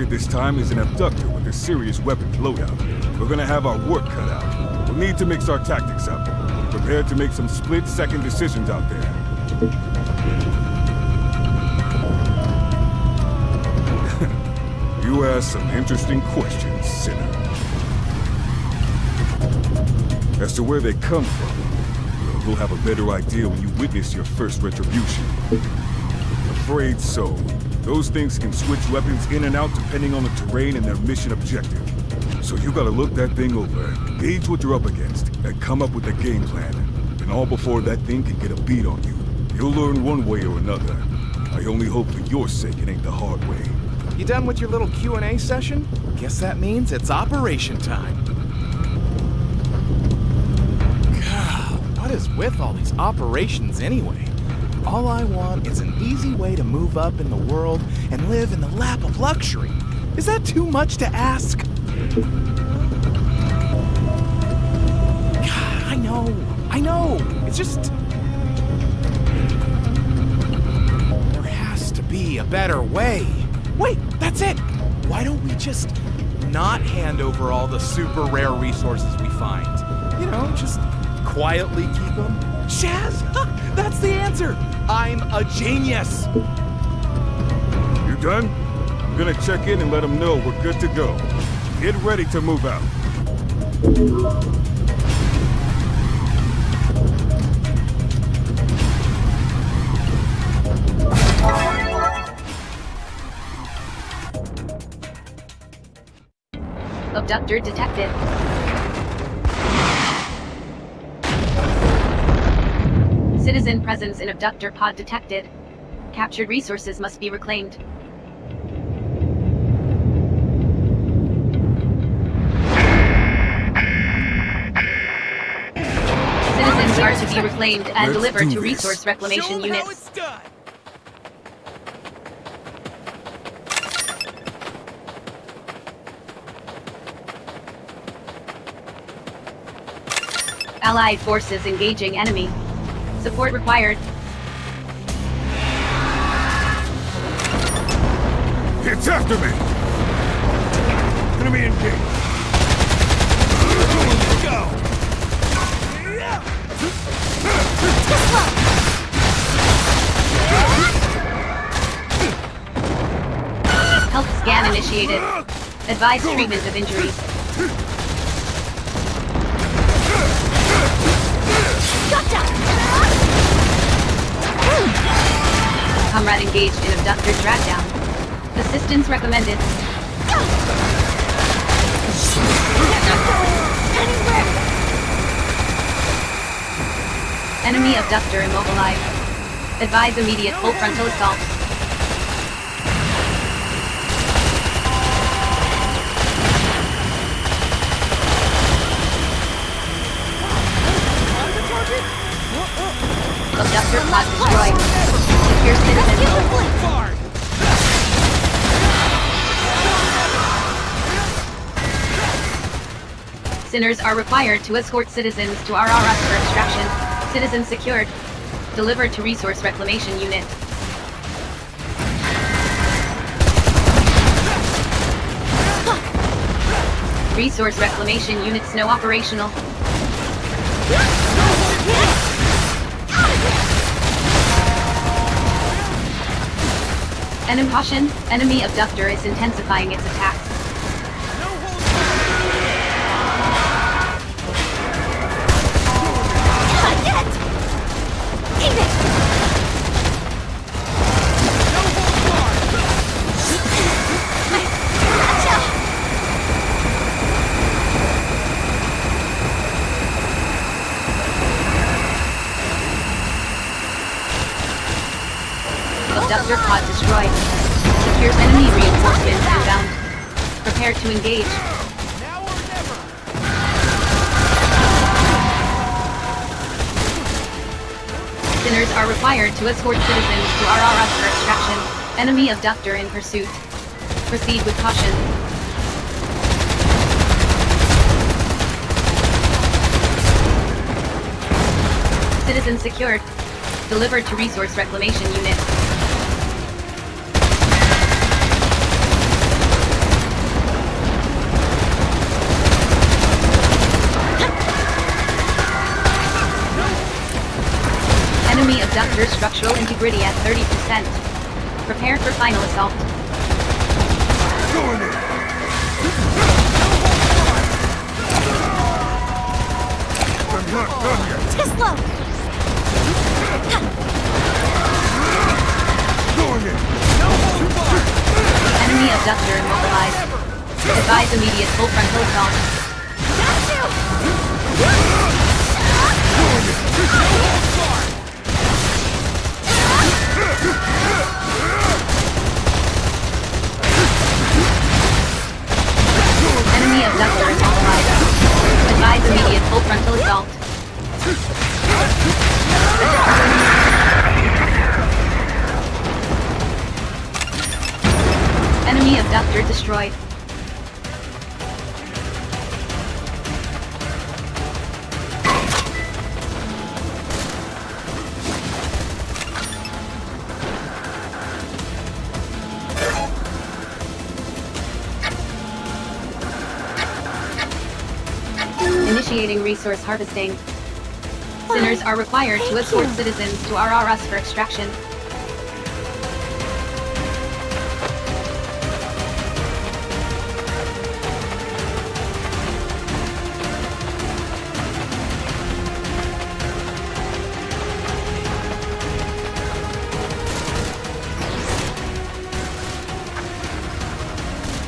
target this time is an abductor with a serious weapons loadout. We're gonna have our work cut out. We'll need to mix our tactics up. Prepared to make some split-second decisions out there. You asked some interesting questions, Sinner. As to where they come from, well, you'll have a better idea when you witness your first retribution. Afraid so. Those things can switch weapons in and out depending on the terrain and their mission objective. So you gotta look that thing over, gauge what you're up against, and come up with a game plan. And all before that thing can get a beat on you. You'll learn one way or another. I only hope for your sake it ain't the hard way. You done with your little Q&A session? Guess that means it's operation time. God, what is with all these operations anyway? All I want is an easy way to move up in the world and live in the lap of luxury. Is that too much to ask? God, I know. It's just... there has to be a better way. Wait, that's it! Why don't we just not hand over all the super rare resources we find? You know, just quietly keep them? Shaz, that's the answer! I'm a genius! You done? I'm gonna check in and let them know we're good to go. Get ready to move out. Abductor detected. Citizen presence in abductor pod detected. Captured resources must be reclaimed. Citizens are to be reclaimed and delivered to resource reclamation units. Allied forces engaging enemy. Support required. It's after me! Enemy engaged! Go! Health scan initiated. Advise treatment of injuries. Comrade engaged in abductor dragdown. Assistance recommended. Enemy abductor immobilized. Advise immediate full frontal assault. Abductor pod destroyed. Secure citizens. Sinners are required to escort citizens to RRS for extraction. Citizens secured. Delivered to resource reclamation unit. Resource reclamation units no operational. Enemy caution, enemy abductor is intensifying its attacks. Abductor pod destroyed. Secures enemy reinforcements inbound. Prepare to engage. Now or never. Sinners are required to escort citizens to RRS for extraction. Enemy abductor in pursuit. Proceed with caution. Citizen secured. Delivered to resource reclamation unit. abductor structural integrity at 30%. Prepare for final assault. Going in! I'm not done yet! Tesla! Going in! Enemy abductor immobilized. Advise immediate full frontal assault. Enemy abductor immobilized. Advise immediate full frontal assault. Enemy abductor destroyed. Initiating resource harvesting. Sinners are required to escort citizens to RRS for extraction.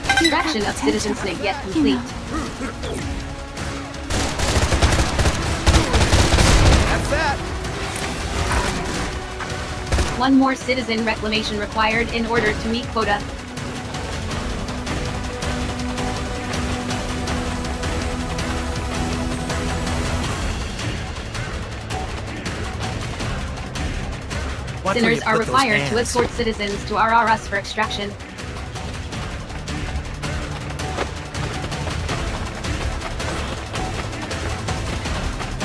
Extraction of citizen snake yet complete. That's that. One more citizen reclamation required in order to meet quota. Sinners are required to escort citizens to RRS for extraction.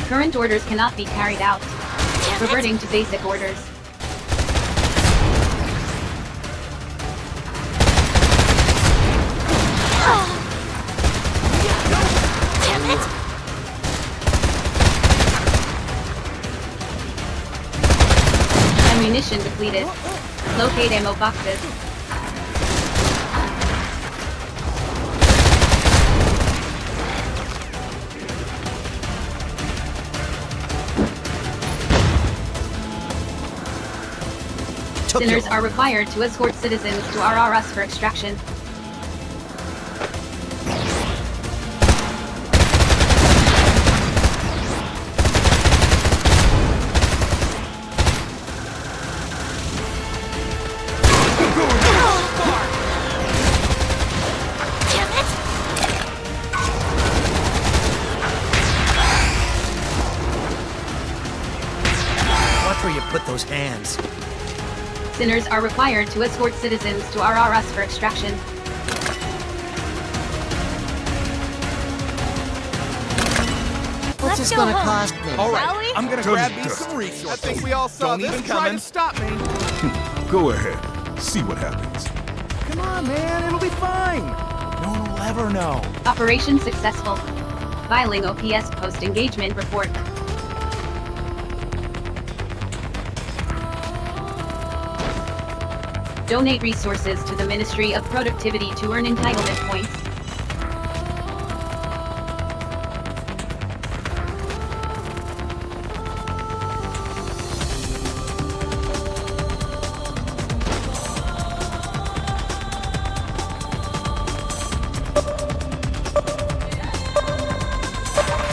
Current orders cannot be carried out. Reverting to basic orders. Damn it! Ammunition depleted. Locate ammo boxes. Sinners are required to escort citizens to RRS for extraction. Watch where you put those hands. Sinners are required to escort citizens to RRS for extraction. What's this gonna cost me? All right, I'm gonna Tell grab me, these Dustin. some resources. I think we all saw Don't this even coming. try to Stop me. Go ahead. See what happens. Come on, man. It'll be fine. No one will ever know. Operation successful. Filing OPS post-engagement report. Donate resources to the Ministry of Productivity to earn entitlement points.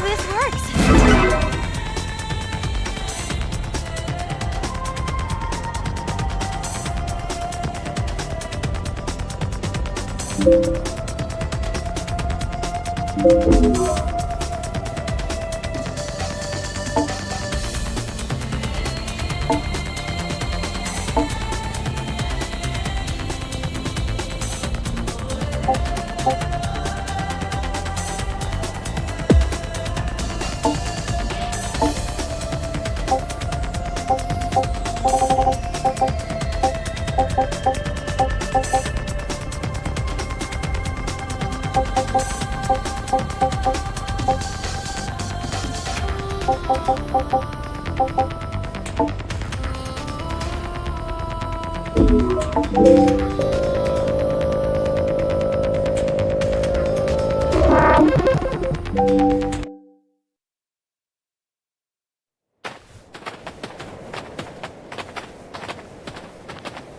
This works!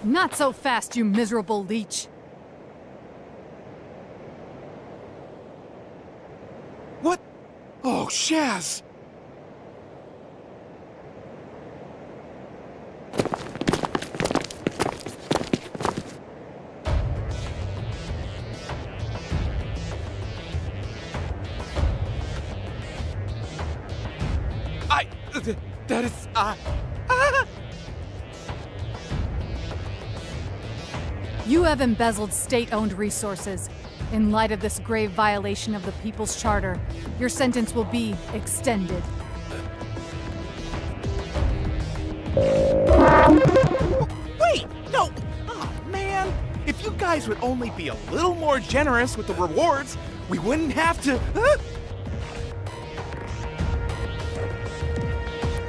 Not so fast, you miserable leech. What? Oh, Shaz! That is, You have embezzled state-owned resources. In light of this grave violation of the People's Charter, your sentence will be extended. Wait! No! Oh, man! If you guys would only be a little more generous with the rewards, we wouldn't have to...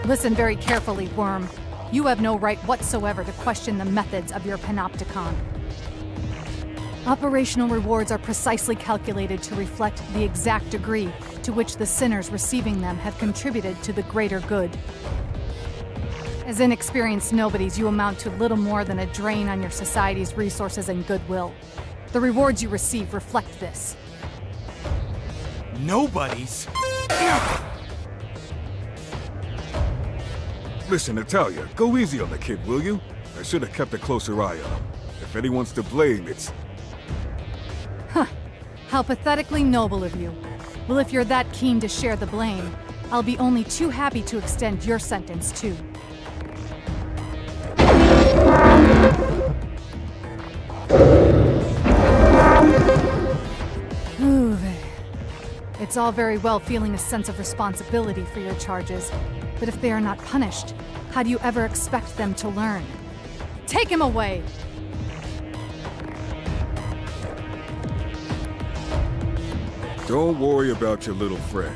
Listen very carefully, Worm. You have no right whatsoever to question the methods of your panopticon. Operational rewards are precisely calculated to reflect the exact degree to which the sinners receiving them have contributed to the greater good. As inexperienced nobodies, you amount to little more than a drain on your society's resources and goodwill. The rewards you receive reflect this. Nobodies? Listen, Natalia, go easy on the kid, will you? I should have kept a closer eye on him. If anyone's to blame, it's... Huh. How pathetically noble of you. Well, if you're that keen to share the blame, I'll be only too happy to extend your sentence, too. Ooh, it's all very well feeling a sense of responsibility for your charges, but if they are not punished, how do you ever expect them to learn? Take him away! Don't worry about your little friend.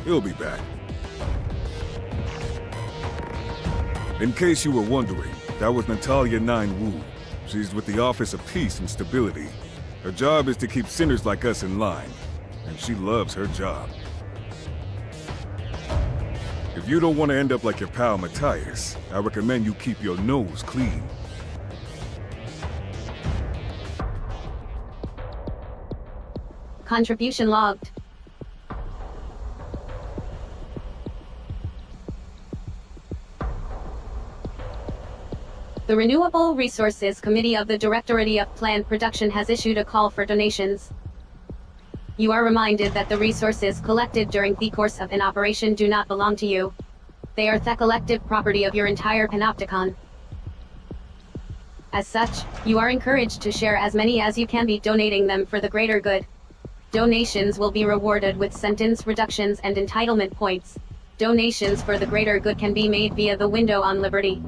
He'll be back. In case you were wondering, that was Natalia 9 Wu. She's with the Office of Peace and Stability. Her job is to keep sinners like us in line, and she loves her job. If you don't want to end up like your pal Matthias, I recommend you keep your nose clean. Contribution logged. The Renewable Resources Committee of the Directorate of Planned Production has issued a call for donations. You are reminded that the resources collected during the course of an operation do not belong to you. They are the collective property of your entire panopticon. As such, you are encouraged to share as many as you can be, donating them for the greater good. Donations will be rewarded with sentence reductions and entitlement points. Donations for the greater good can be made via the window on Liberty.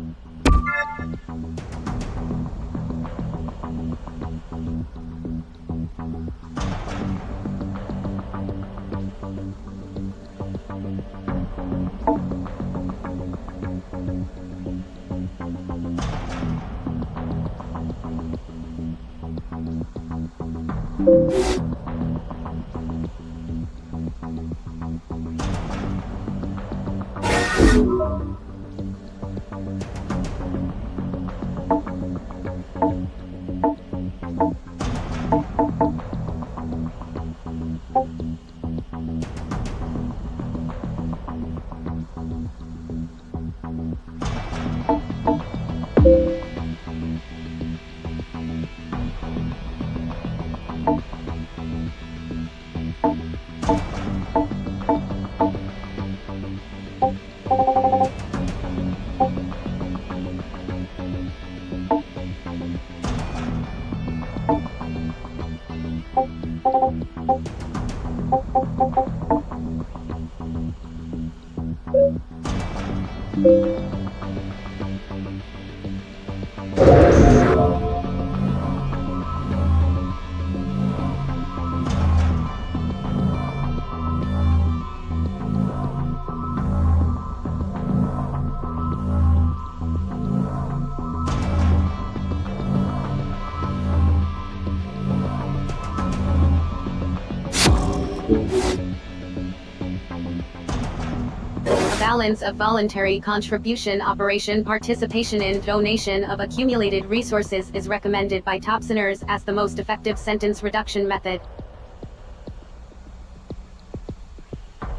balance of voluntary contribution operation participation in donation of accumulated resources is recommended by top sinners as the most effective sentence reduction method.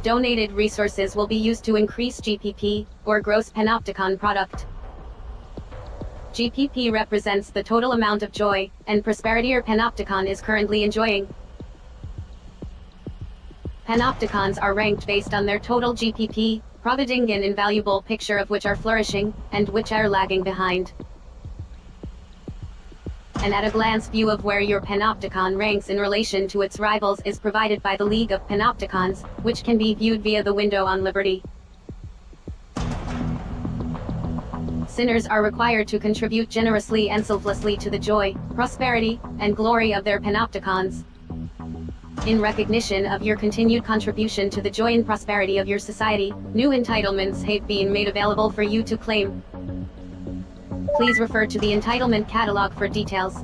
Donated resources will be used to increase GPP, or gross panopticon product. GPP represents the total amount of joy and prosperity your panopticon is currently enjoying. Panopticons are ranked based on their total GPP, providing an invaluable picture of which are flourishing, and which are lagging behind. An at-a-glance view of where your panopticon ranks in relation to its rivals is provided by the League of Panopticons, which can be viewed via the window on Liberty. Sinners are required to contribute generously and selflessly to the joy, prosperity, and glory of their panopticons. In recognition of your continued contribution to the joy and prosperity of your society, new entitlements have been made available for you to claim. Please refer to the entitlement catalog for details.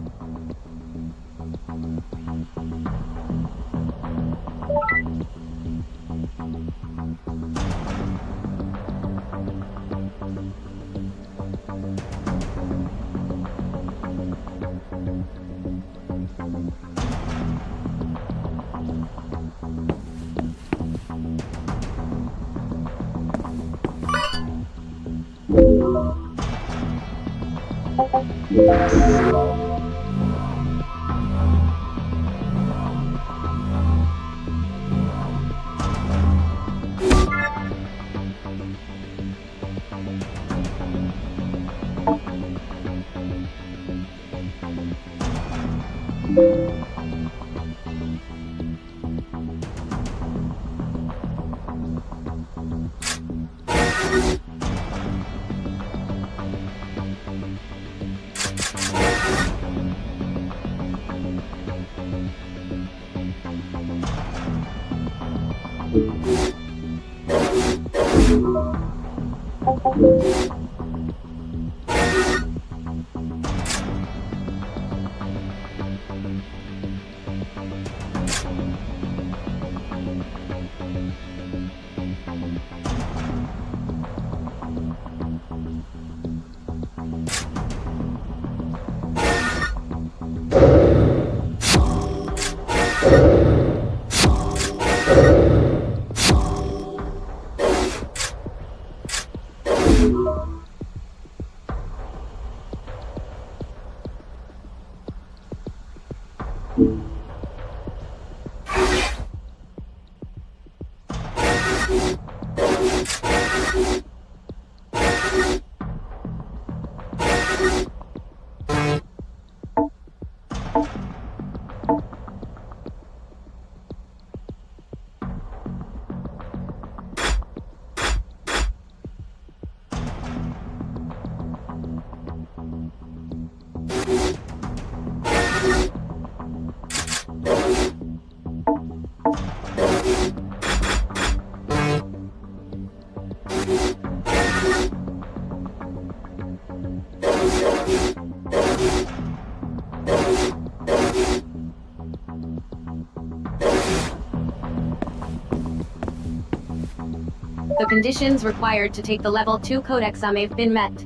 The conditions required to take the Level 2 code exam have been met.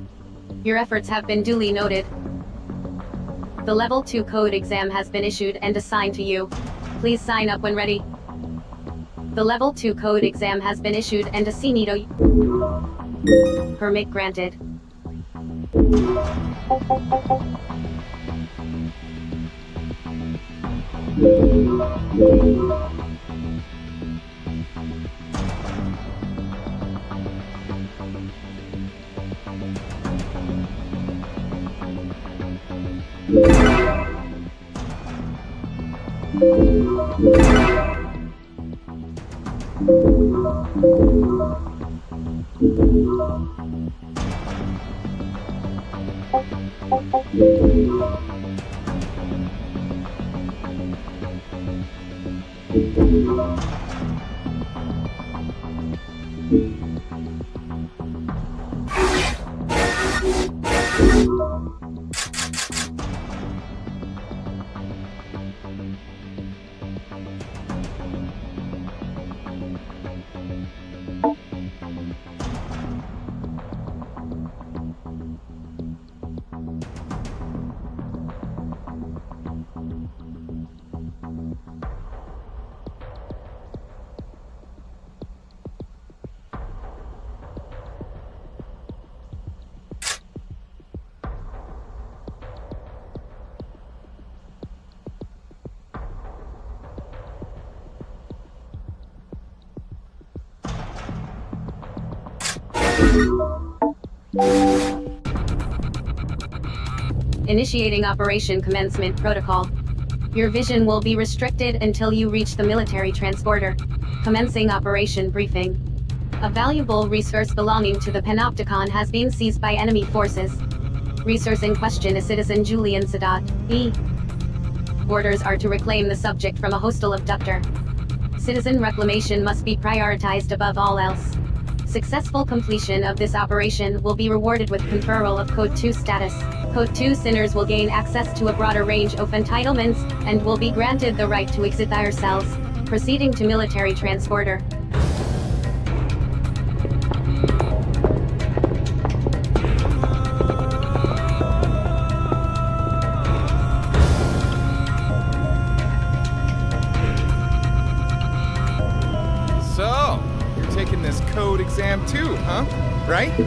Your efforts have been duly noted. The Level 2 code exam has been issued and assigned to you. Please sign up when ready. The Level 2 code exam has been issued and assigned to you. Permit granted. Initiating Operation Commencement Protocol. Your vision will be restricted until you reach the military transporter. Commencing Operation Briefing. A valuable resource belonging to the Panopticon has been seized by enemy forces. Resource in question is Citizen Julian Sadat, E. Orders are to reclaim the subject from a hostile abductor. Citizen reclamation must be prioritized above all else. Successful completion of this operation will be rewarded with conferral of Code 2 status. Code 2 sinners will gain access to a broader range of entitlements, and will be granted the right to exit their cells. Proceeding to military transporter. So, you're taking this code exam too, huh? Right?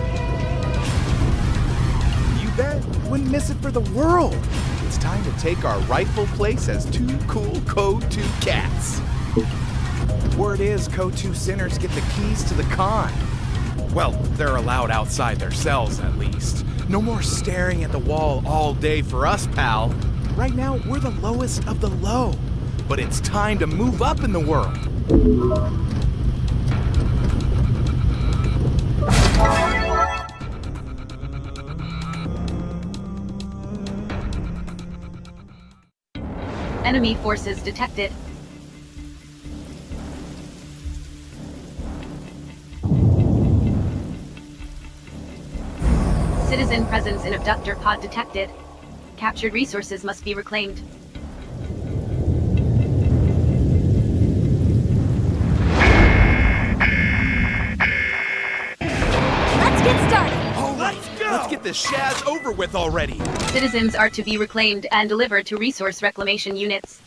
You bet. Wouldn't miss it for the world. It's time to take our rightful place as two cool Code 2 cats. Word is Code 2 sinners get the keys to the con. Well, they're allowed outside their cells, at least. No more staring at the wall all day for us, pal. Right now, we're the lowest of the low. But it's time to move up in the world. Enemy forces detected. Citizen presence in abductor pod detected. Captured resources must be reclaimed. Let's get started! All right, let's get this shaz over with already. Citizens are to be reclaimed and delivered to resource reclamation units.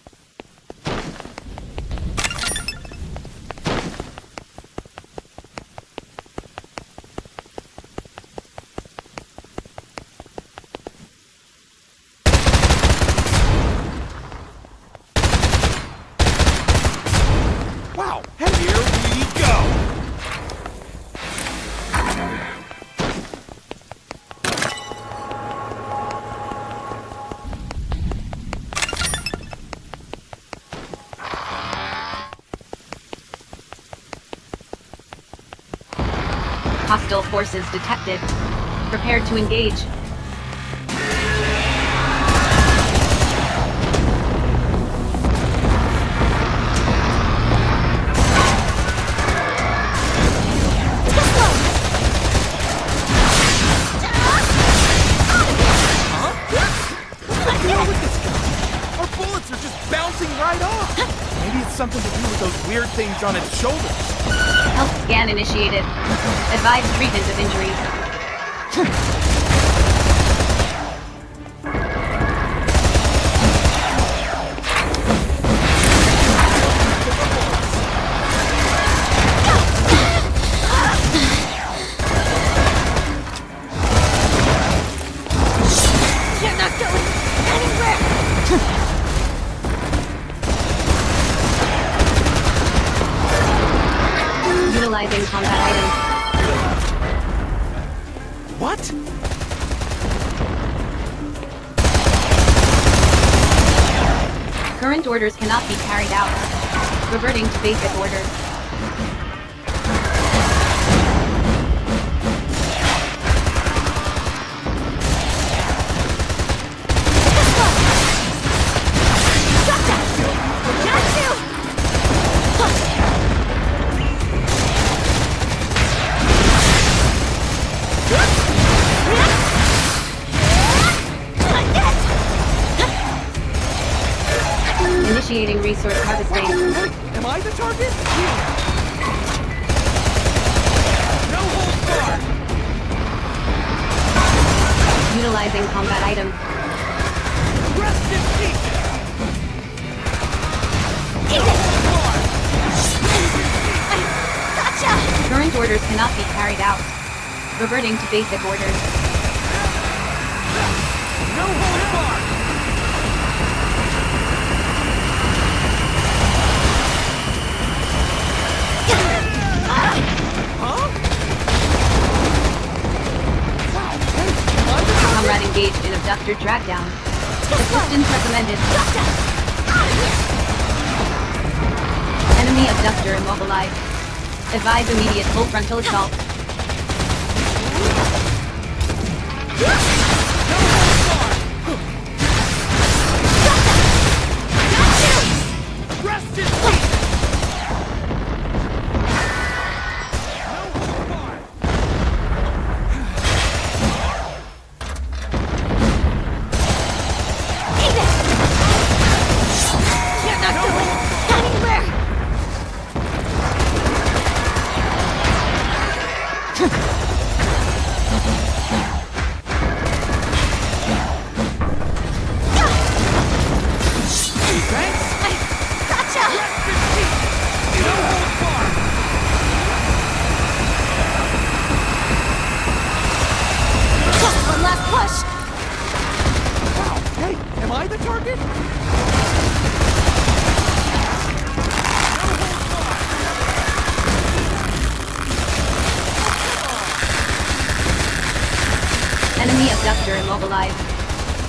Wow, and here we go! Hostile forces detected. Prepared to engage. Our bullets are just bouncing right off. Maybe it's something to do with those weird things on its shoulders. Health scan initiated. Advise treatment of injuries. You're not going anywhere! Utilizing combat items. What? Current orders cannot be carried out. Reverting to basic orders. Initiating resource harvesting. Am I the target? No holds barred! Utilizing combat item. Rest in peace! Current orders cannot be carried out. Reverting to basic orders. No holds barred! Huh? abductor tracked down. Assistance recommended. Enemy abductor immobilized. Advise immediate full frontal assault. Enemy abductor immobilized.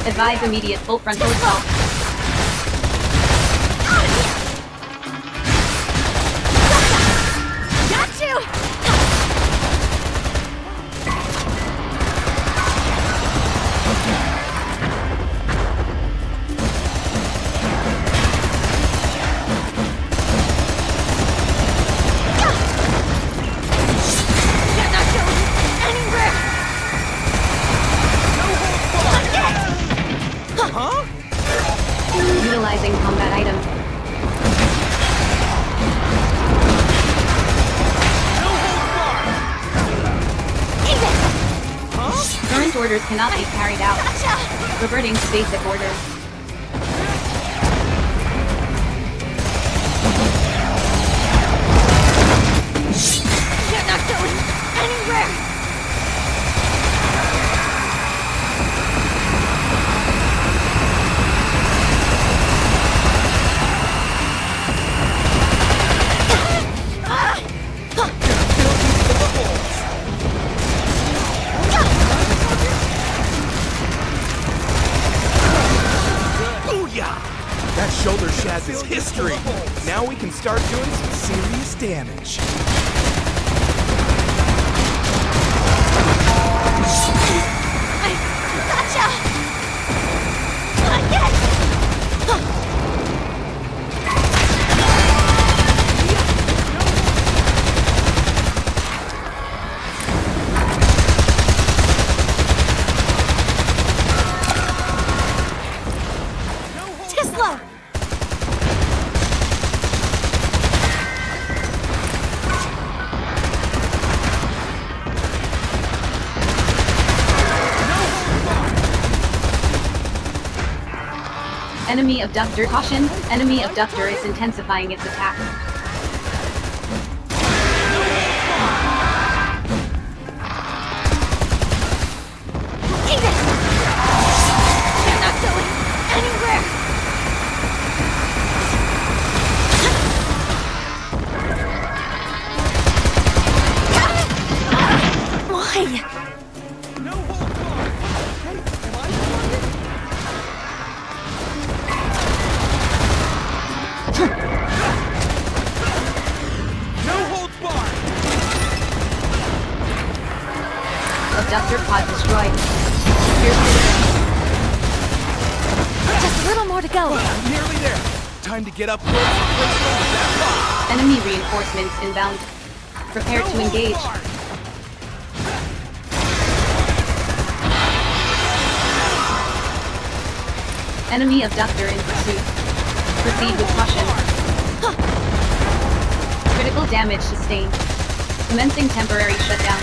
Advise immediate full frontal assault. Got you! You're not going anywhere! Utilizing combat item. Current orders cannot be carried out. Reverting to basic orders. You're not going anywhere! That shoulder shaz is history. Now we can start doing some serious damage. Enemy abductor caution. Enemy abductor is intensifying its attack. You're not going anywhere! Why? Abductor pod destroyed. Just a little more to go. Nearly there. Time to get up close and personal with that pod. Enemy reinforcements inbound. Prepare to engage. Enemy abductor in pursuit. Proceed with caution. Critical damage sustained. Commencing temporary shutdown.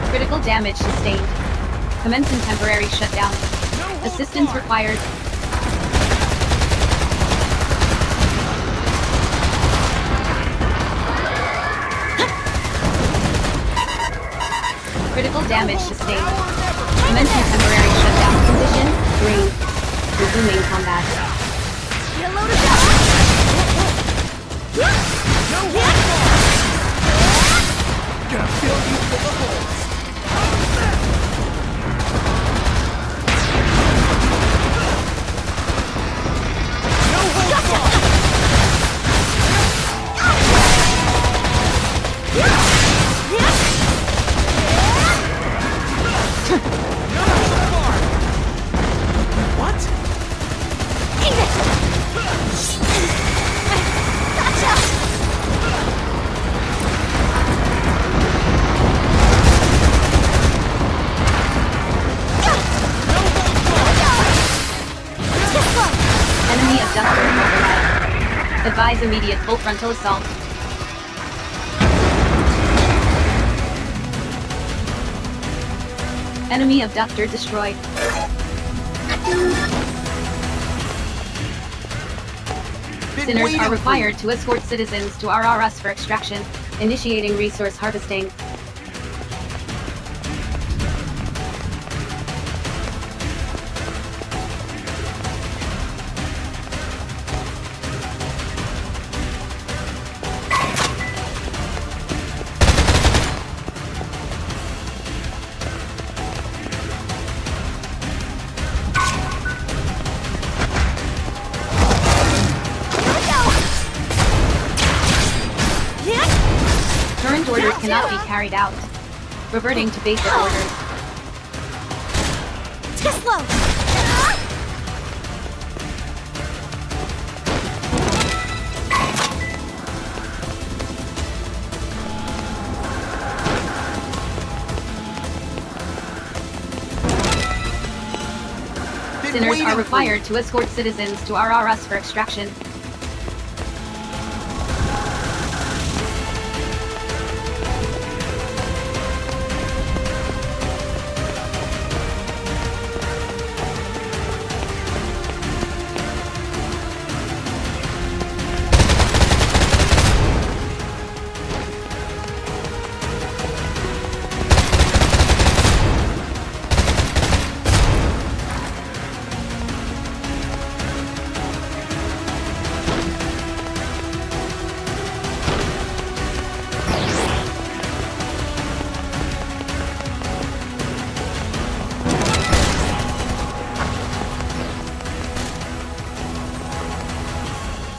Critical damage sustained. Commencing temporary shutdown. Assistance required. Critical damage sustained. Commencing temporary shutdown. Condition green. Resuming combat. You loaded up! abductor override. Advise immediate full frontal assault. Enemy abductor destroyed. Sinners are required to escort citizens to RRS for extraction, initiating resource harvesting. Current orders cannot be carried out. Reverting to basic orders. Too slow! Sinners are required to escort citizens to RRS for extraction.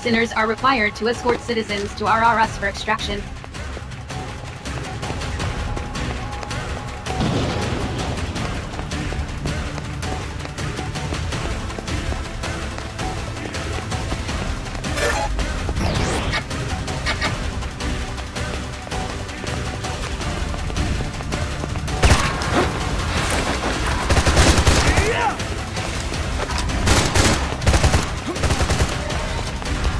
Sinners are required to escort citizens to RRS for extraction.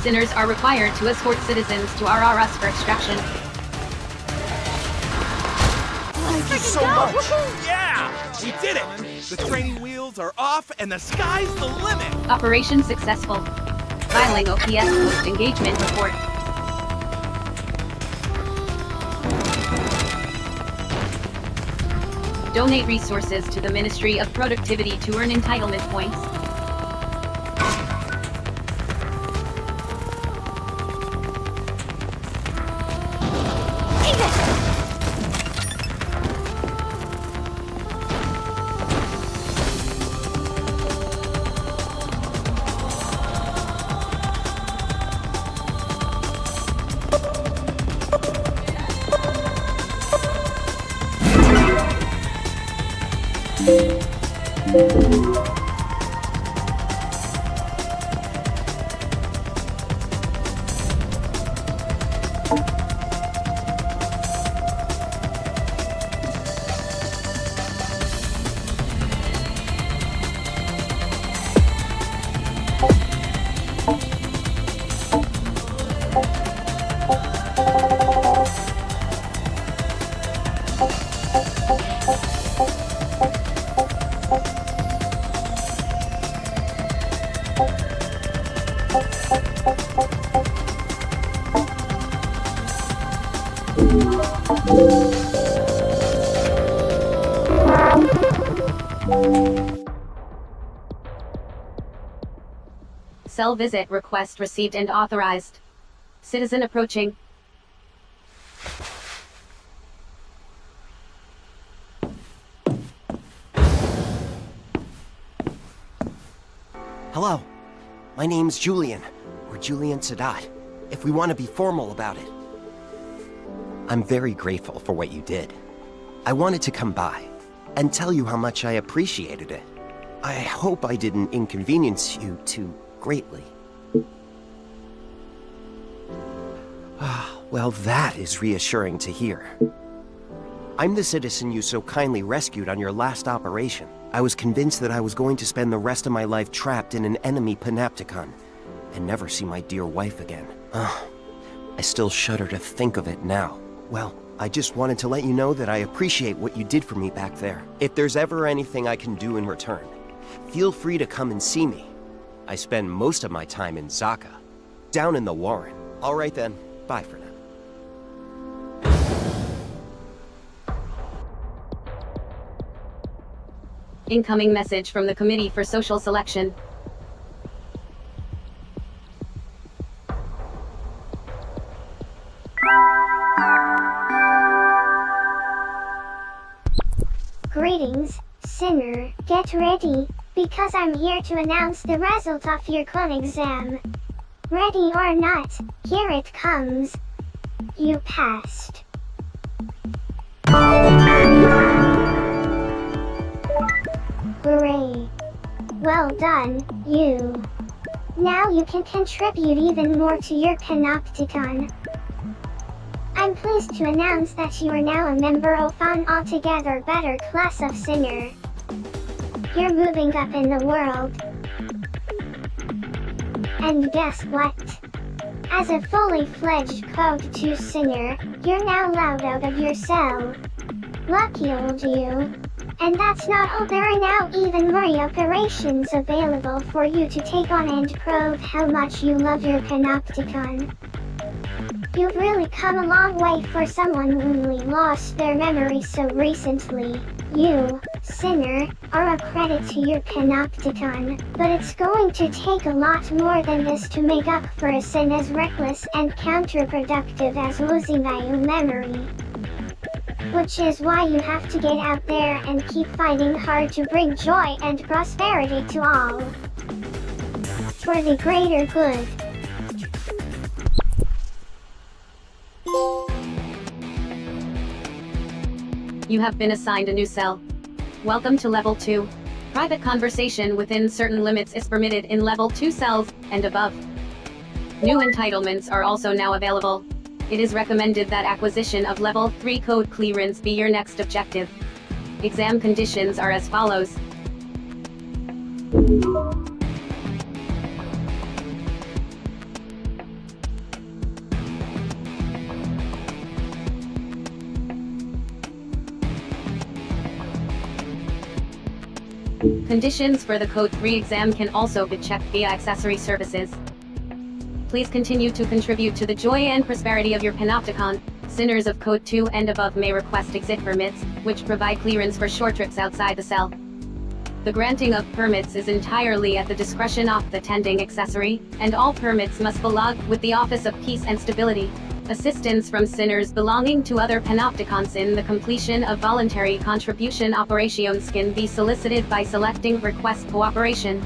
Sinners are required to escort citizens to RRS for extraction. Thank you so much! Yeah! We did it! The training wheels are off and the sky's the limit! Operation successful. Filing OPS post-engagement report. Donate resources to the Ministry of Productivity to earn entitlement points. Cell visit request received and authorized. Citizen approaching. Hello. My name's Julian, or Julian Sadat, if we want to be formal about it. I'm very grateful for what you did. I wanted to come by and tell you how much I appreciated it. I hope I didn't inconvenience you too greatly. Well, that is reassuring to hear. I'm the citizen you so kindly rescued on your last operation. I was convinced that I was going to spend the rest of my life trapped in an enemy panopticon, and never see my dear wife again. I still shudder to think of it now. Well, I just wanted to let you know that I appreciate what you did for me back there. If there's ever anything I can do in return, feel free to come and see me. I spend most of my time in Zaka, down in the Warren. All right then, bye for now. Incoming message from the Committee for Social Selection. Greetings, Sinner. Get ready, because I'm here to announce the result of your con exam. Ready or not, here it comes. You passed. Hooray. Well done, you. Now you can contribute even more to your panopticon. I'm pleased to announce that you are now a member of an altogether better class of Sinner. You're moving up in the world. And guess what? As a fully fledged Code 2 Sinner, you're now allowed out of your cell. Lucky old you. And that's not all, there are now even more operations available for you to take on and prove how much you love your panopticon. You've really come a long way for someone who only lost their memory so recently. You, Sinner, are a credit to your panopticon, but it's going to take a lot more than this to make up for a sin as reckless and counterproductive as losing your memory. Which is why you have to get out there and keep fighting hard to bring joy and prosperity to all. For the greater good. You have been assigned a new cell. Welcome to Level 2. Private conversation within certain limits is permitted in Level 2 cells and above. New entitlements are also now available. It is recommended that acquisition of Level 3 code clearance be your next objective. Exam conditions are as follows. Conditions for the Code 3 exam can also be checked via accessory services. Please continue to contribute to the joy and prosperity of your panopticon. Sinners of Code 2 and above may request exit permits, which provide clearance for short trips outside the cell. The granting of permits is entirely at the discretion of the tending accessory, and all permits must be logged with the Office of Peace and Stability. Assistance from sinners belonging to other panopticons in the completion of voluntary contribution operations can be solicited by selecting Request Cooperation.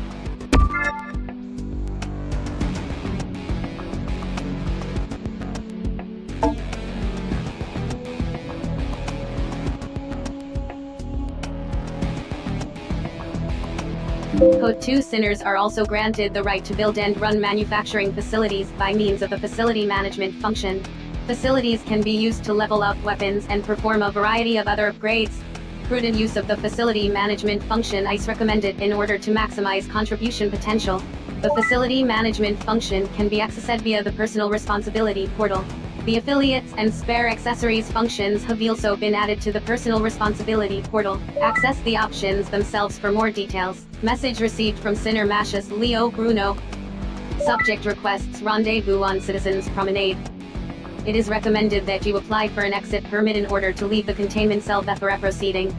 Code 2 sinners are also granted the right to build and run manufacturing facilities by means of the facility management function. Facilities can be used to level up weapons and perform a variety of other upgrades. Prudent use of the facility management function is recommended in order to maximize contribution potential. The facility management function can be accessed via the personal responsibility portal. The affiliates and spare accessories functions have also been added to the personal responsibility portal. Access the options themselves for more details. Message received from Sinner Mashus Leo Bruno. Subject requests rendezvous on Citizens Promenade. It is recommended that you apply for an exit permit in order to leave the containment cell before proceeding.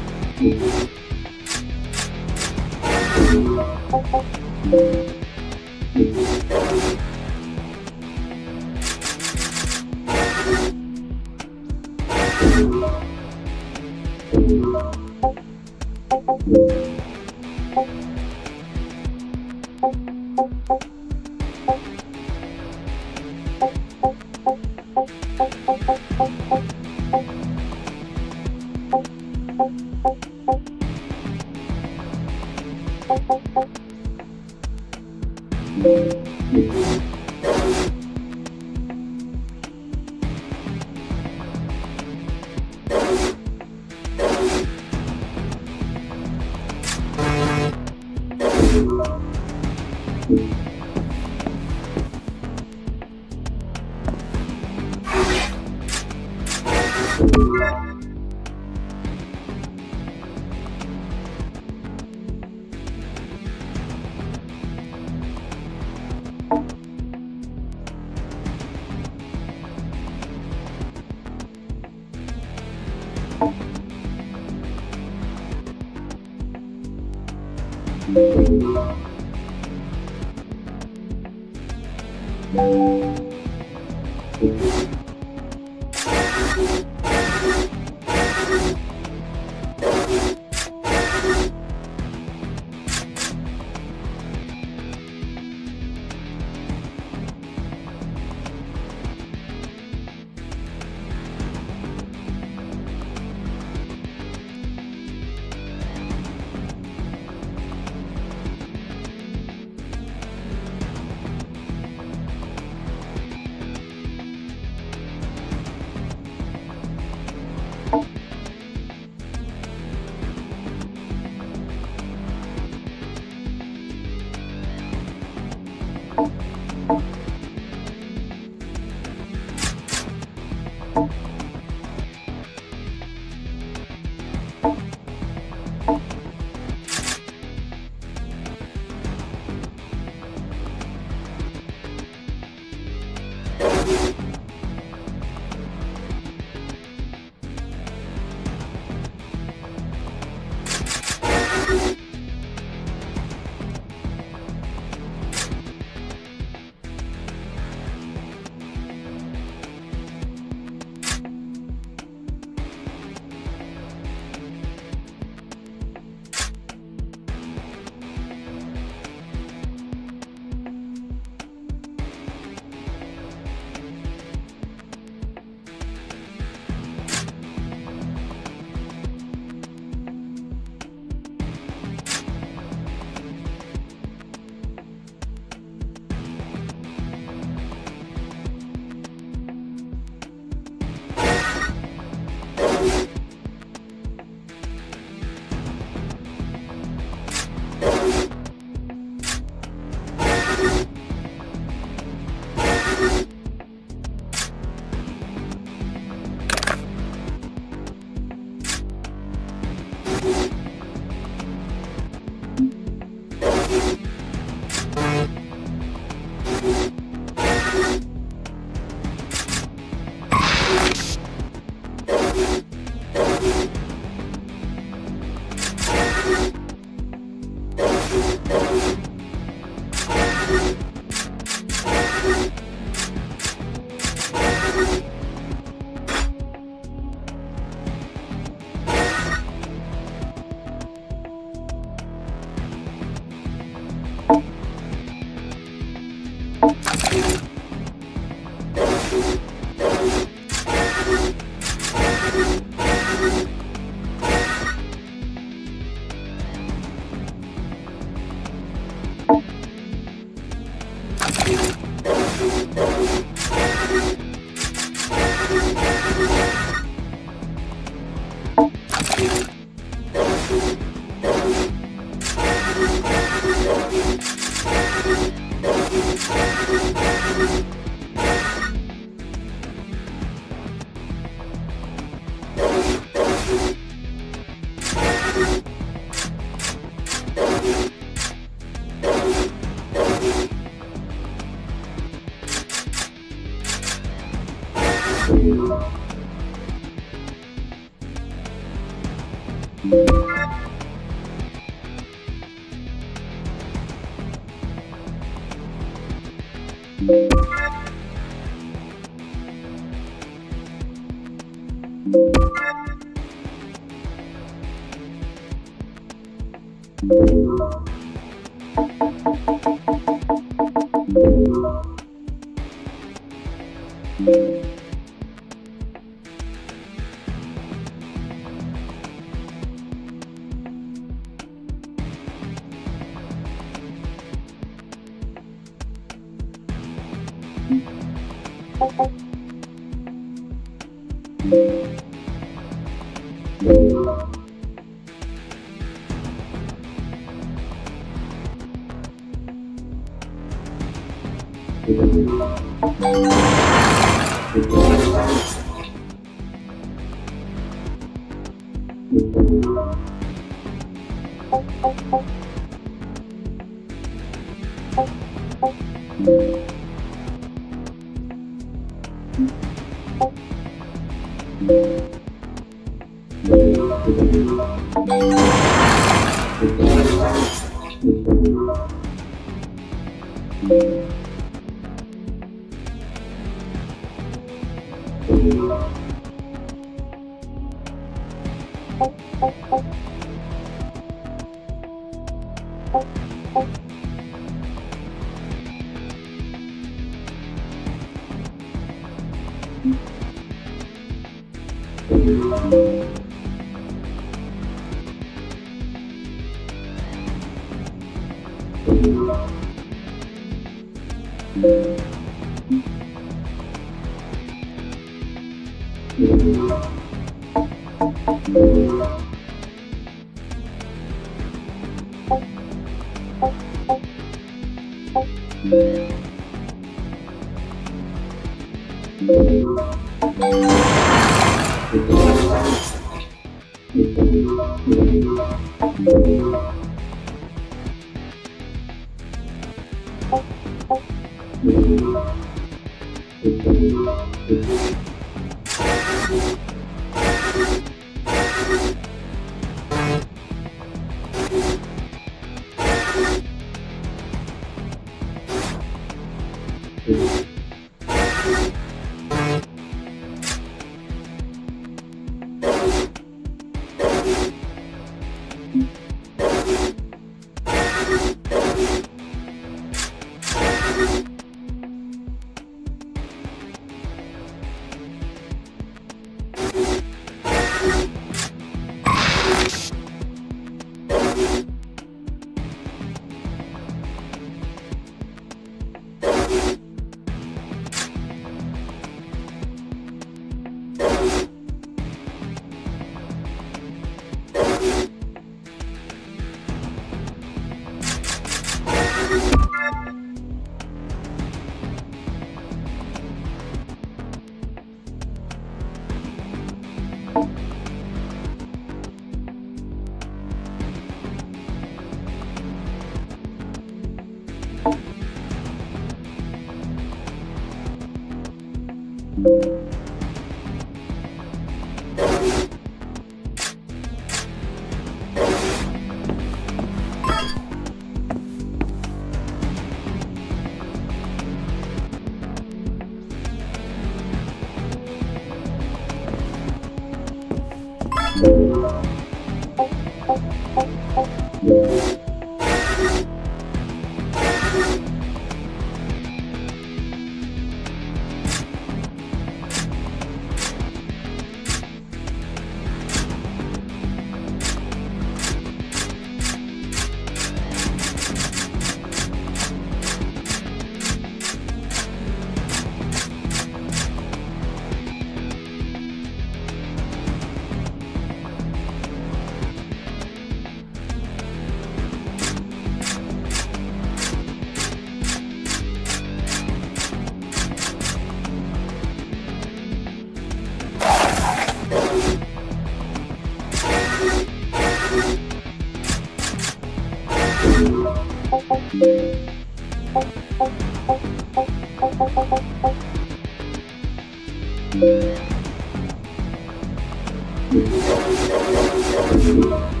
You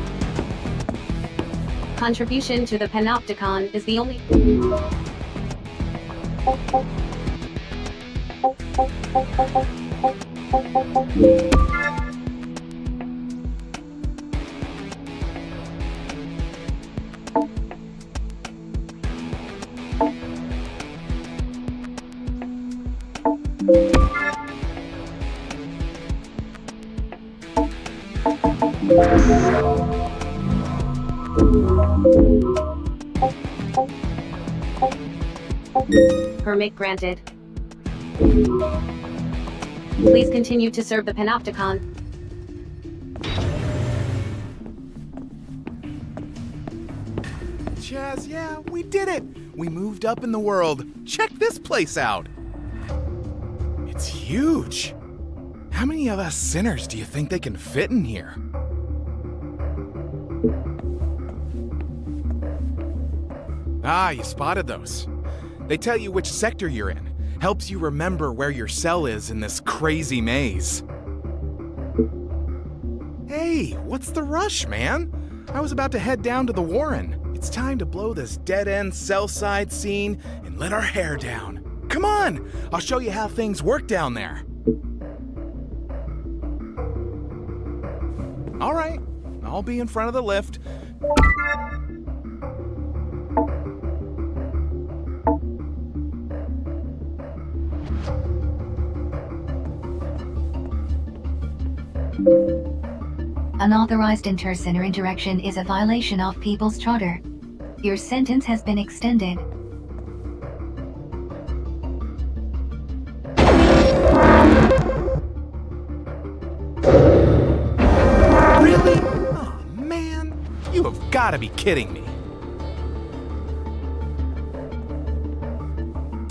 Contribution to the Panopticon is the only... Permit granted. Please continue to serve the Panopticon. Chaz, yeah, we did it! We moved up in the world. Check this place out! It's huge! How many of us sinners do you think they can fit in here? Ah, you spotted those. They tell you which sector you're in. Helps you remember where your cell is in this crazy maze. Hey, what's the rush, man? I was about to head down to the Warren. It's time to blow this dead-end cell side scene and let our hair down. Come on, I'll show you how things work down there. All right, I'll be in front of the lift. Unauthorized inter-sinner interaction is a violation of People's Charter. Your sentence has been extended. Really? Oh, man. You have got to be kidding me.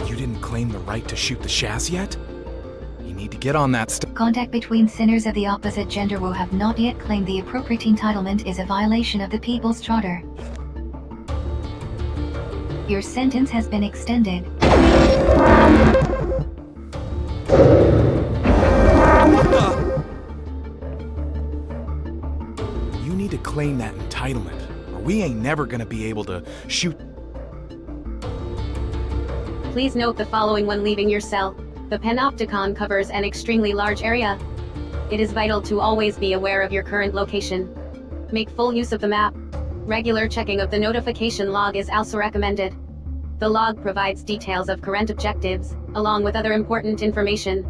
You didn't claim the right to shoot the Shaz yet? You need to get on that stuff. Contact between sinners of the opposite gender who have not yet claimed the appropriate entitlement is a violation of the People's Charter. Your sentence has been extended. What the? You need to claim that entitlement, or we ain't never gonna be able to shoot. Please note the following when leaving your cell. The Panopticon covers an extremely large area. It is vital to always be aware of your current location. Make full use of the map. Regular checking of the notification log is also recommended. The log provides details of current objectives, along with other important information.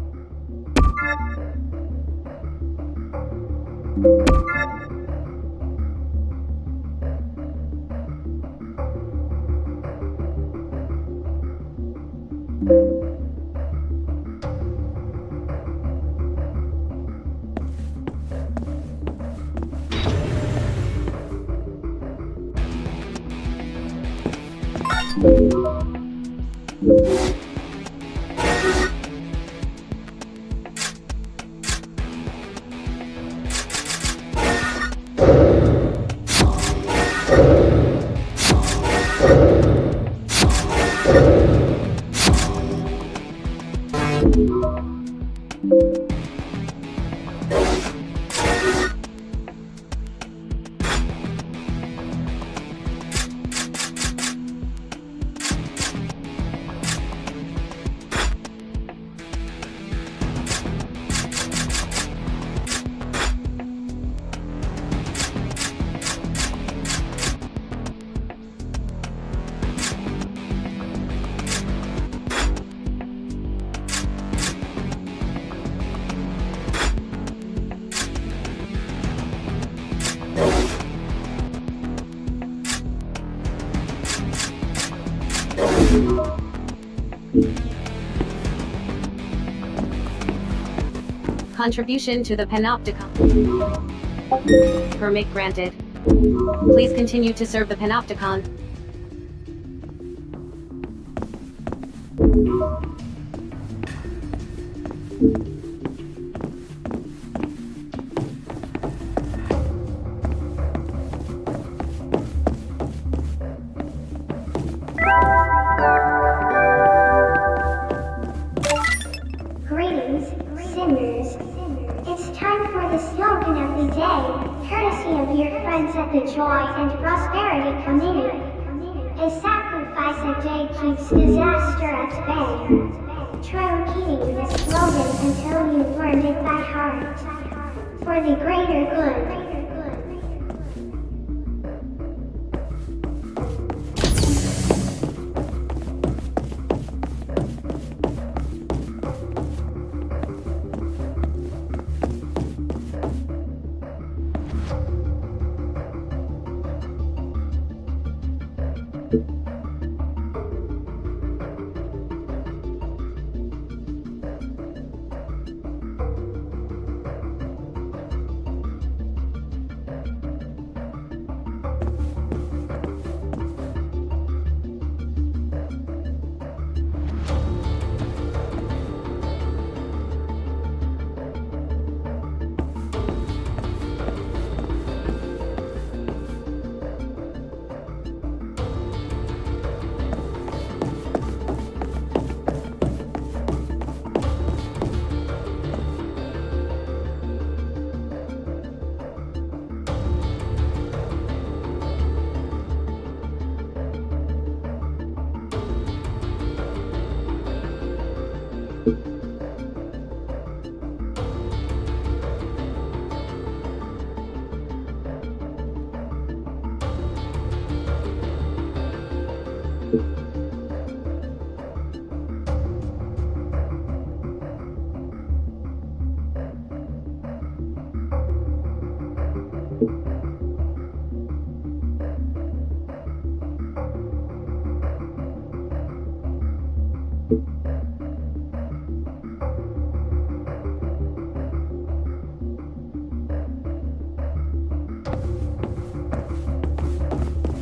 Contribution to the Panopticon. Permit granted. Please continue to serve the Panopticon. Greetings, sinners. It's time for the slogan of the day, courtesy of your friends that the Joy and Prosperity Committee. A sacrifice a day keeps disaster at bay. Try repeating this slogan until you learn it by heart. For the greater good.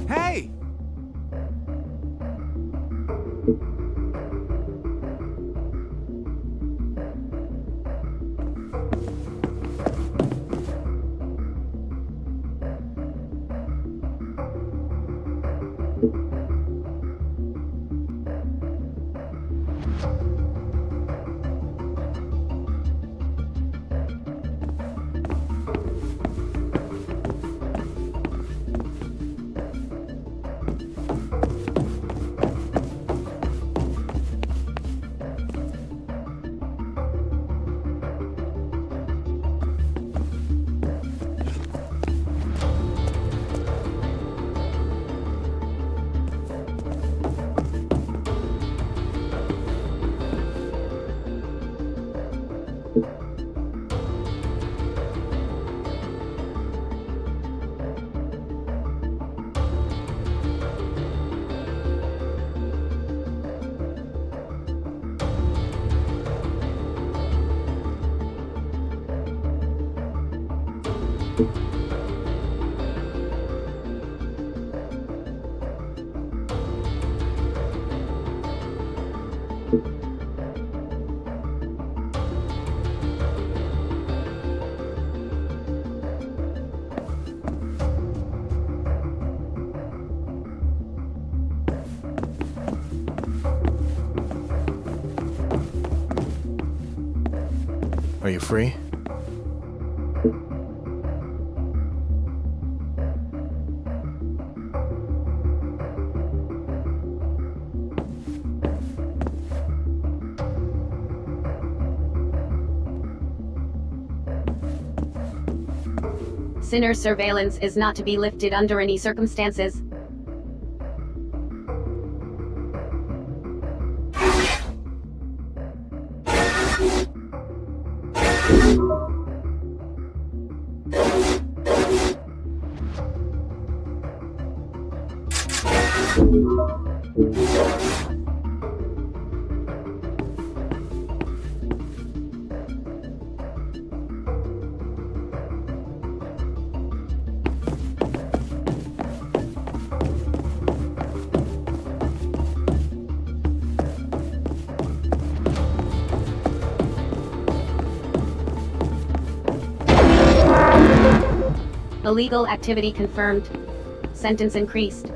Hey! Are you free? Sinner surveillance is not to be lifted under any circumstances. Illegal activity confirmed. Sentence increased.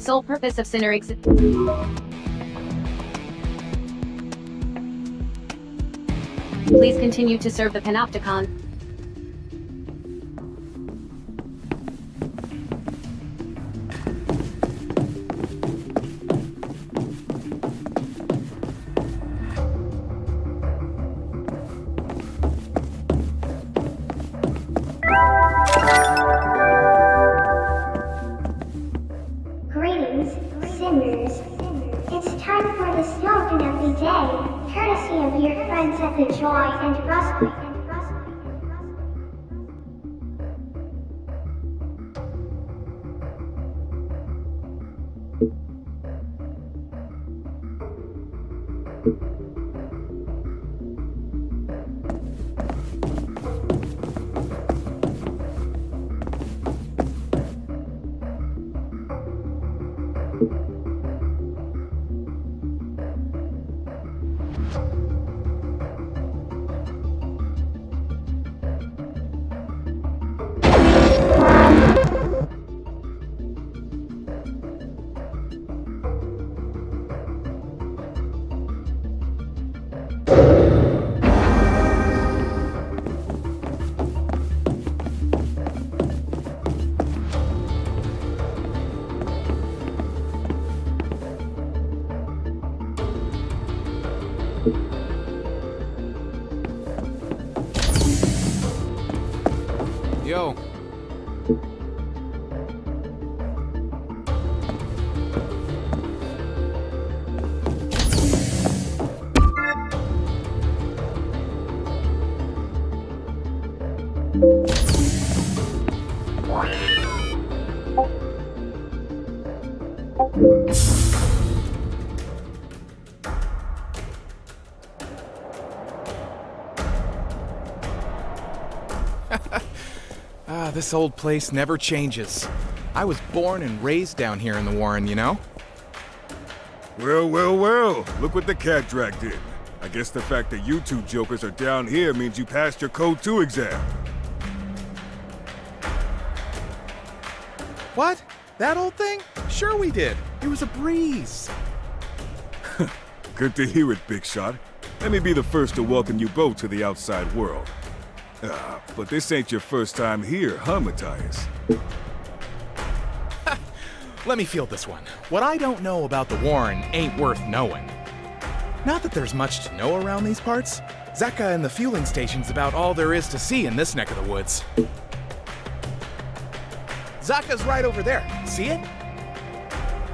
Sole purpose of Sinner Please continue to serve the Panopticon. Greetings, sinners. It's time for the slogan of the day, courtesy of your friends at the Joy and Rust. Yo. This old place never changes. I was born and raised down here in the Warren, you know? Well, well, well. Look what the cat dragged in. I guess the fact that you two jokers are down here means you passed your Code 2 exam. What? That old thing? Sure we did. It was a breeze. Good to hear it, Big Shot. Let me be the first to welcome you both to the outside world. But this ain't your first time here, huh, Matthias? Let me field this one. What I don't know about the Warren ain't worth knowing. Not that there's much to know around these parts. Zeka and the fueling station's about all there is to see in this neck of the woods. Zaka's right over there. See it?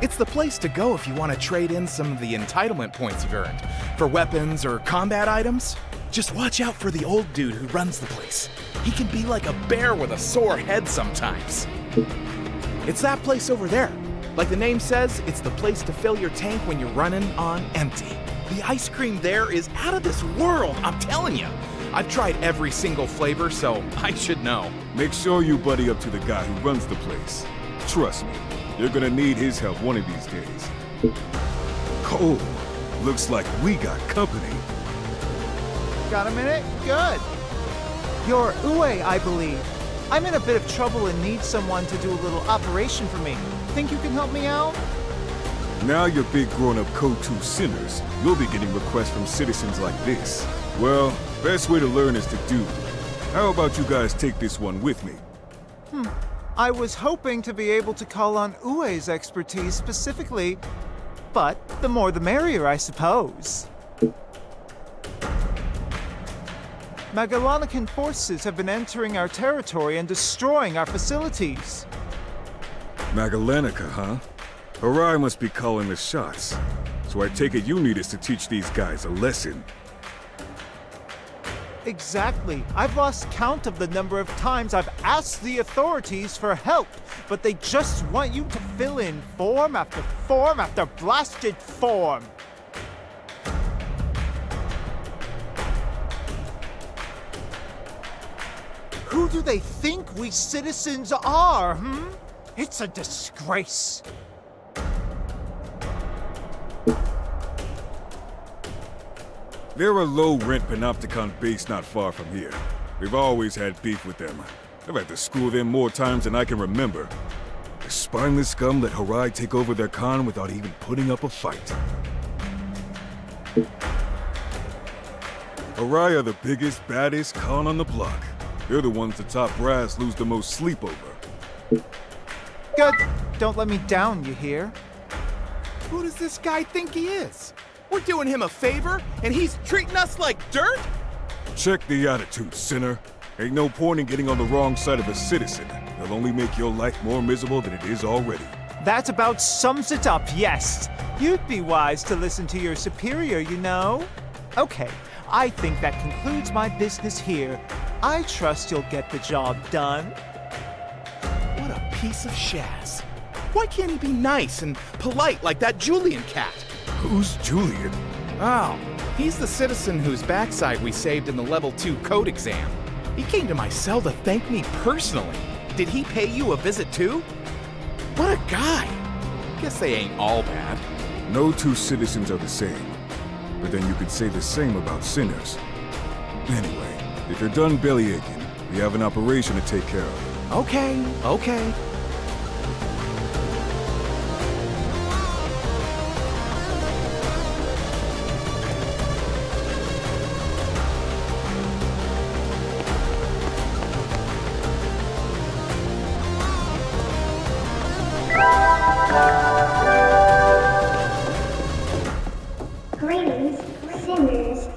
It's the place to go if you want to trade in some of the entitlement points you've earned for weapons or combat items. Just watch out for the old dude who runs the place. He can be like a bear with a sore head sometimes. It's that place over there. Like the name says, it's the place to fill your tank when you're running on empty. The ice cream there is out of this world, I'm telling you. I've tried every single flavor, so I should know. Make sure you buddy up to the guy who runs the place. Trust me, you're gonna need his help one of these days. Oh, looks like we got company. Got a minute? Good. You're Ue, I believe. I'm in a bit of trouble and need someone to do a little operation for me. Think you can help me out? Now you're big grown-up Code 2 sinners. You'll be getting requests from citizens like this. Well, best way to learn is to do. How about you guys take this one with me? I was hoping to be able to call on Ue's expertise specifically, but the more the merrier, I suppose. Magellanican forces have been entering our territory and destroying our facilities. Magallanica, huh? Harai must be calling the shots. So I take it you need us to teach these guys a lesson. Exactly. I've lost count of the number of times I've asked the authorities for help, but they just want you to fill in form after form after blasted form. Who do they think we citizens are, It's a disgrace. They're a low-rent Panopticon base not far from here. We've always had beef with them. I've had to school them more times than I can remember. The spineless scum let Harai take over their Khan without even putting up a fight. Harai are the biggest, baddest Khan on the block. They're the ones the top brass lose the most sleep over. Good. Don't let me down, you hear? Who does this guy think he is? We're doing him a favor, and he's treating us like dirt? Check the attitude, sinner. Ain't no point in getting on the wrong side of a citizen. It'll only make your life more miserable than it is already. That about sums it up, yes. You'd be wise to listen to your superior, you know. Okay, I think that concludes my business here. I trust you'll get the job done. What a piece of shaz. Why can't he be nice and polite like that Julian cat? Who's Julian? Oh, he's the citizen whose backside we saved in the level 2 code exam. He came to my cell to thank me personally. Did he pay you a visit too? What a guy. Guess they ain't all bad. No two citizens are the same. But then you could say the same about sinners. Anyway, if you're done belly aching, we have an operation to take care of. Okay. Greetings, sinners.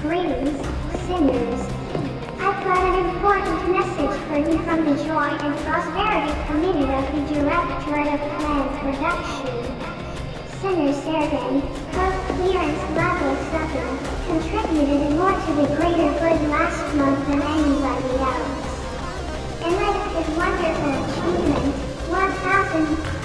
Greetings, sinners. I've got an important message for you from the Joy and Prosperity Committee of the Directorate of Planned Production. Sinner Sergen, code clearance level 7, contributed more to the greater good last month than anybody else. In light of his wonderful achievement, 1,000...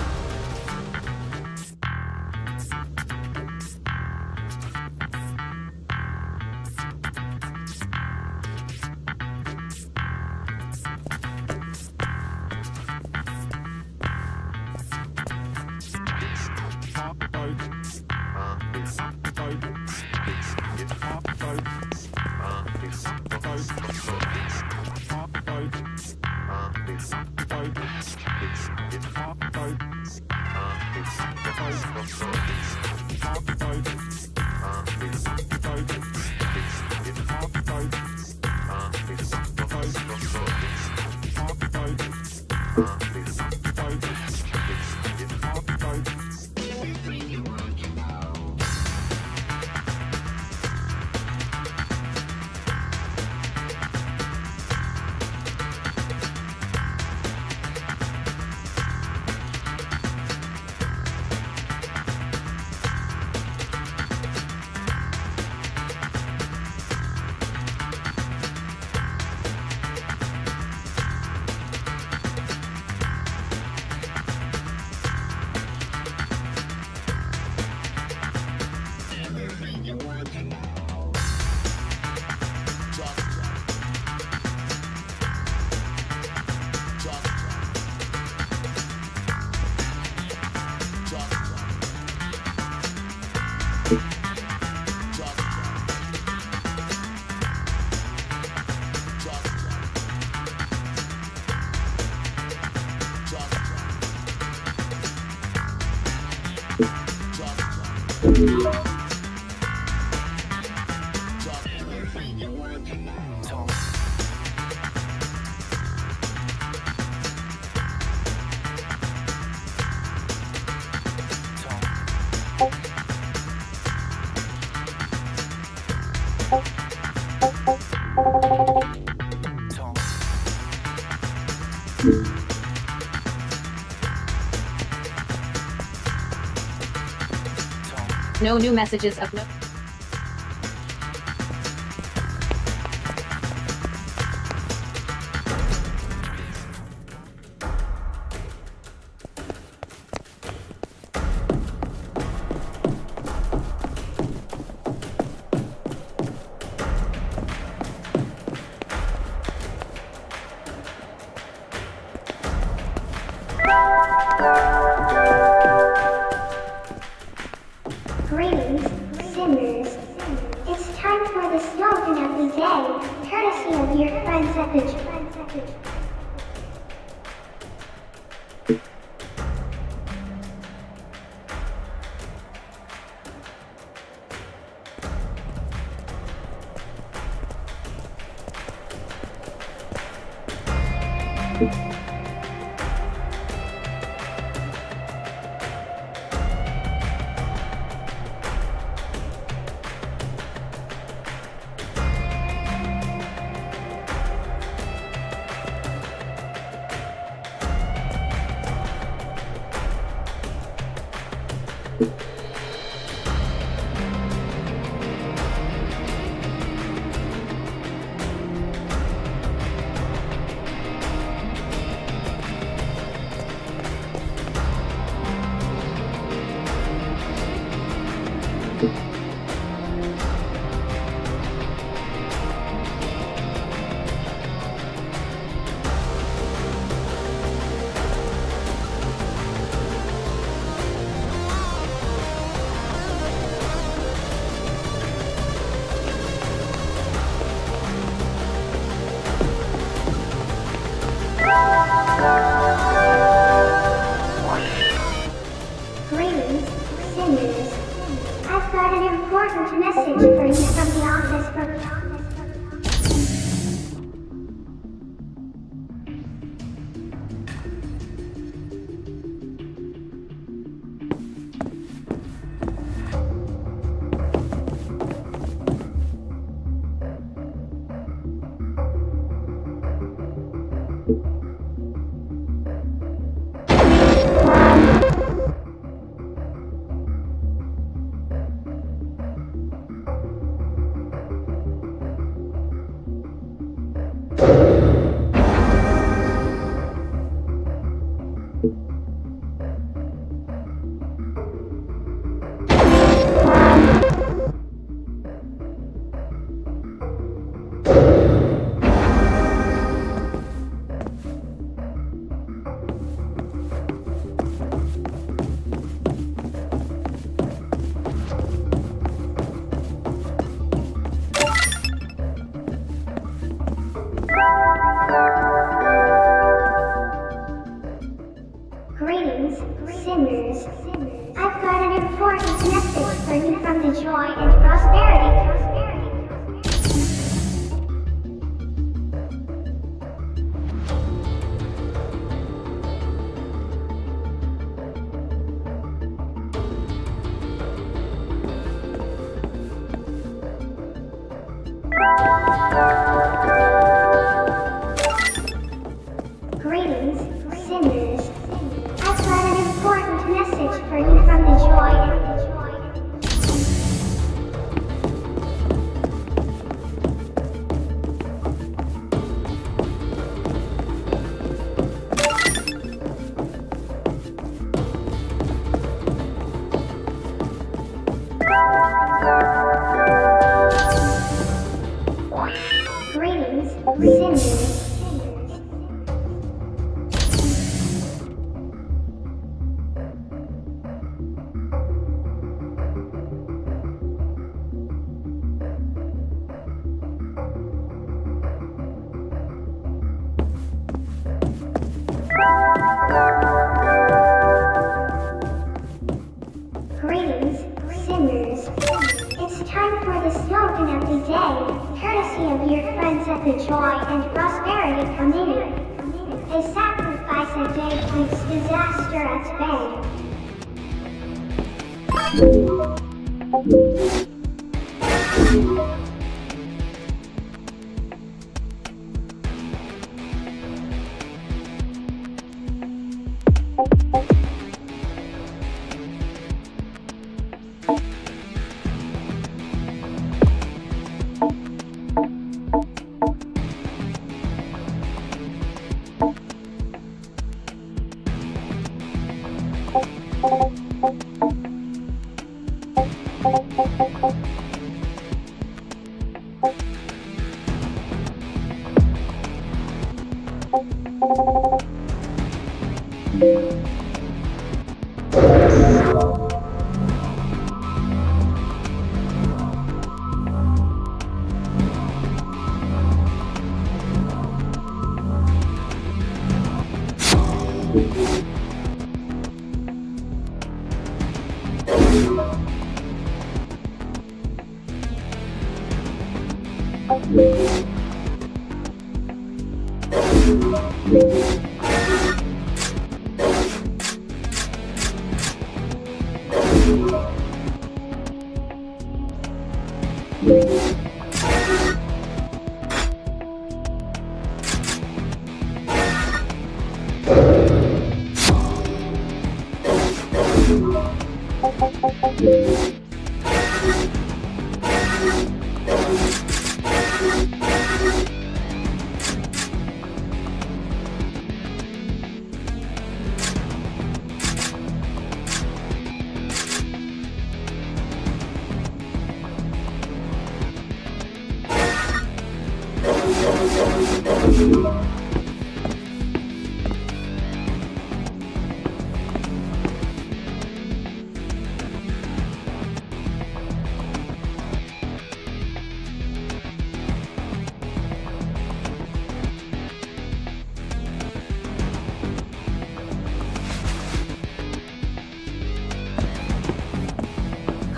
No new messages of note. Greetings, sinners. It's time for the slogan of the day, courtesy of your friends at the Greetings, sinners. I've got an important message for you from the office for Greetings, sinners. I've got an important message for you from the joy and prosperity. Greetings, sinners. I've got an important message for you from the joy and at the Joy and Prosperity Committee. His sacrifice at bay keeps disaster at bay.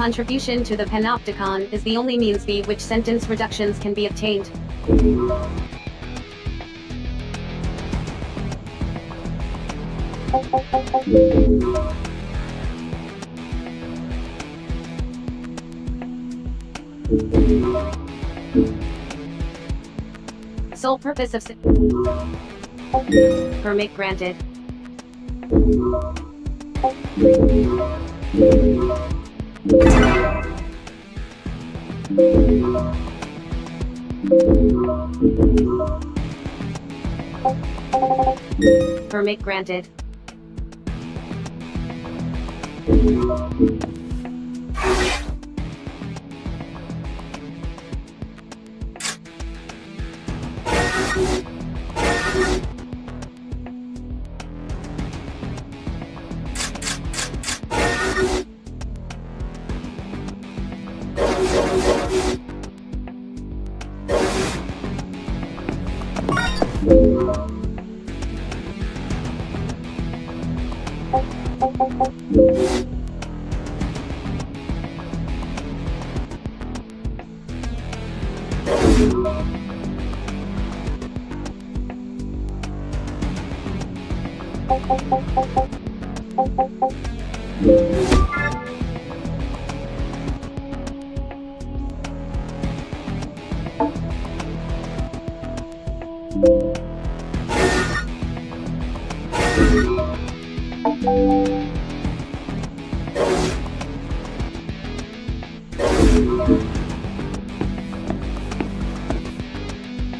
Contribution to the Panopticon is the only means by which sentence reductions can be obtained. Sole purpose of permit granted. Permit granted.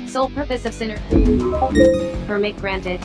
Sole purpose of sinner. Permit granted.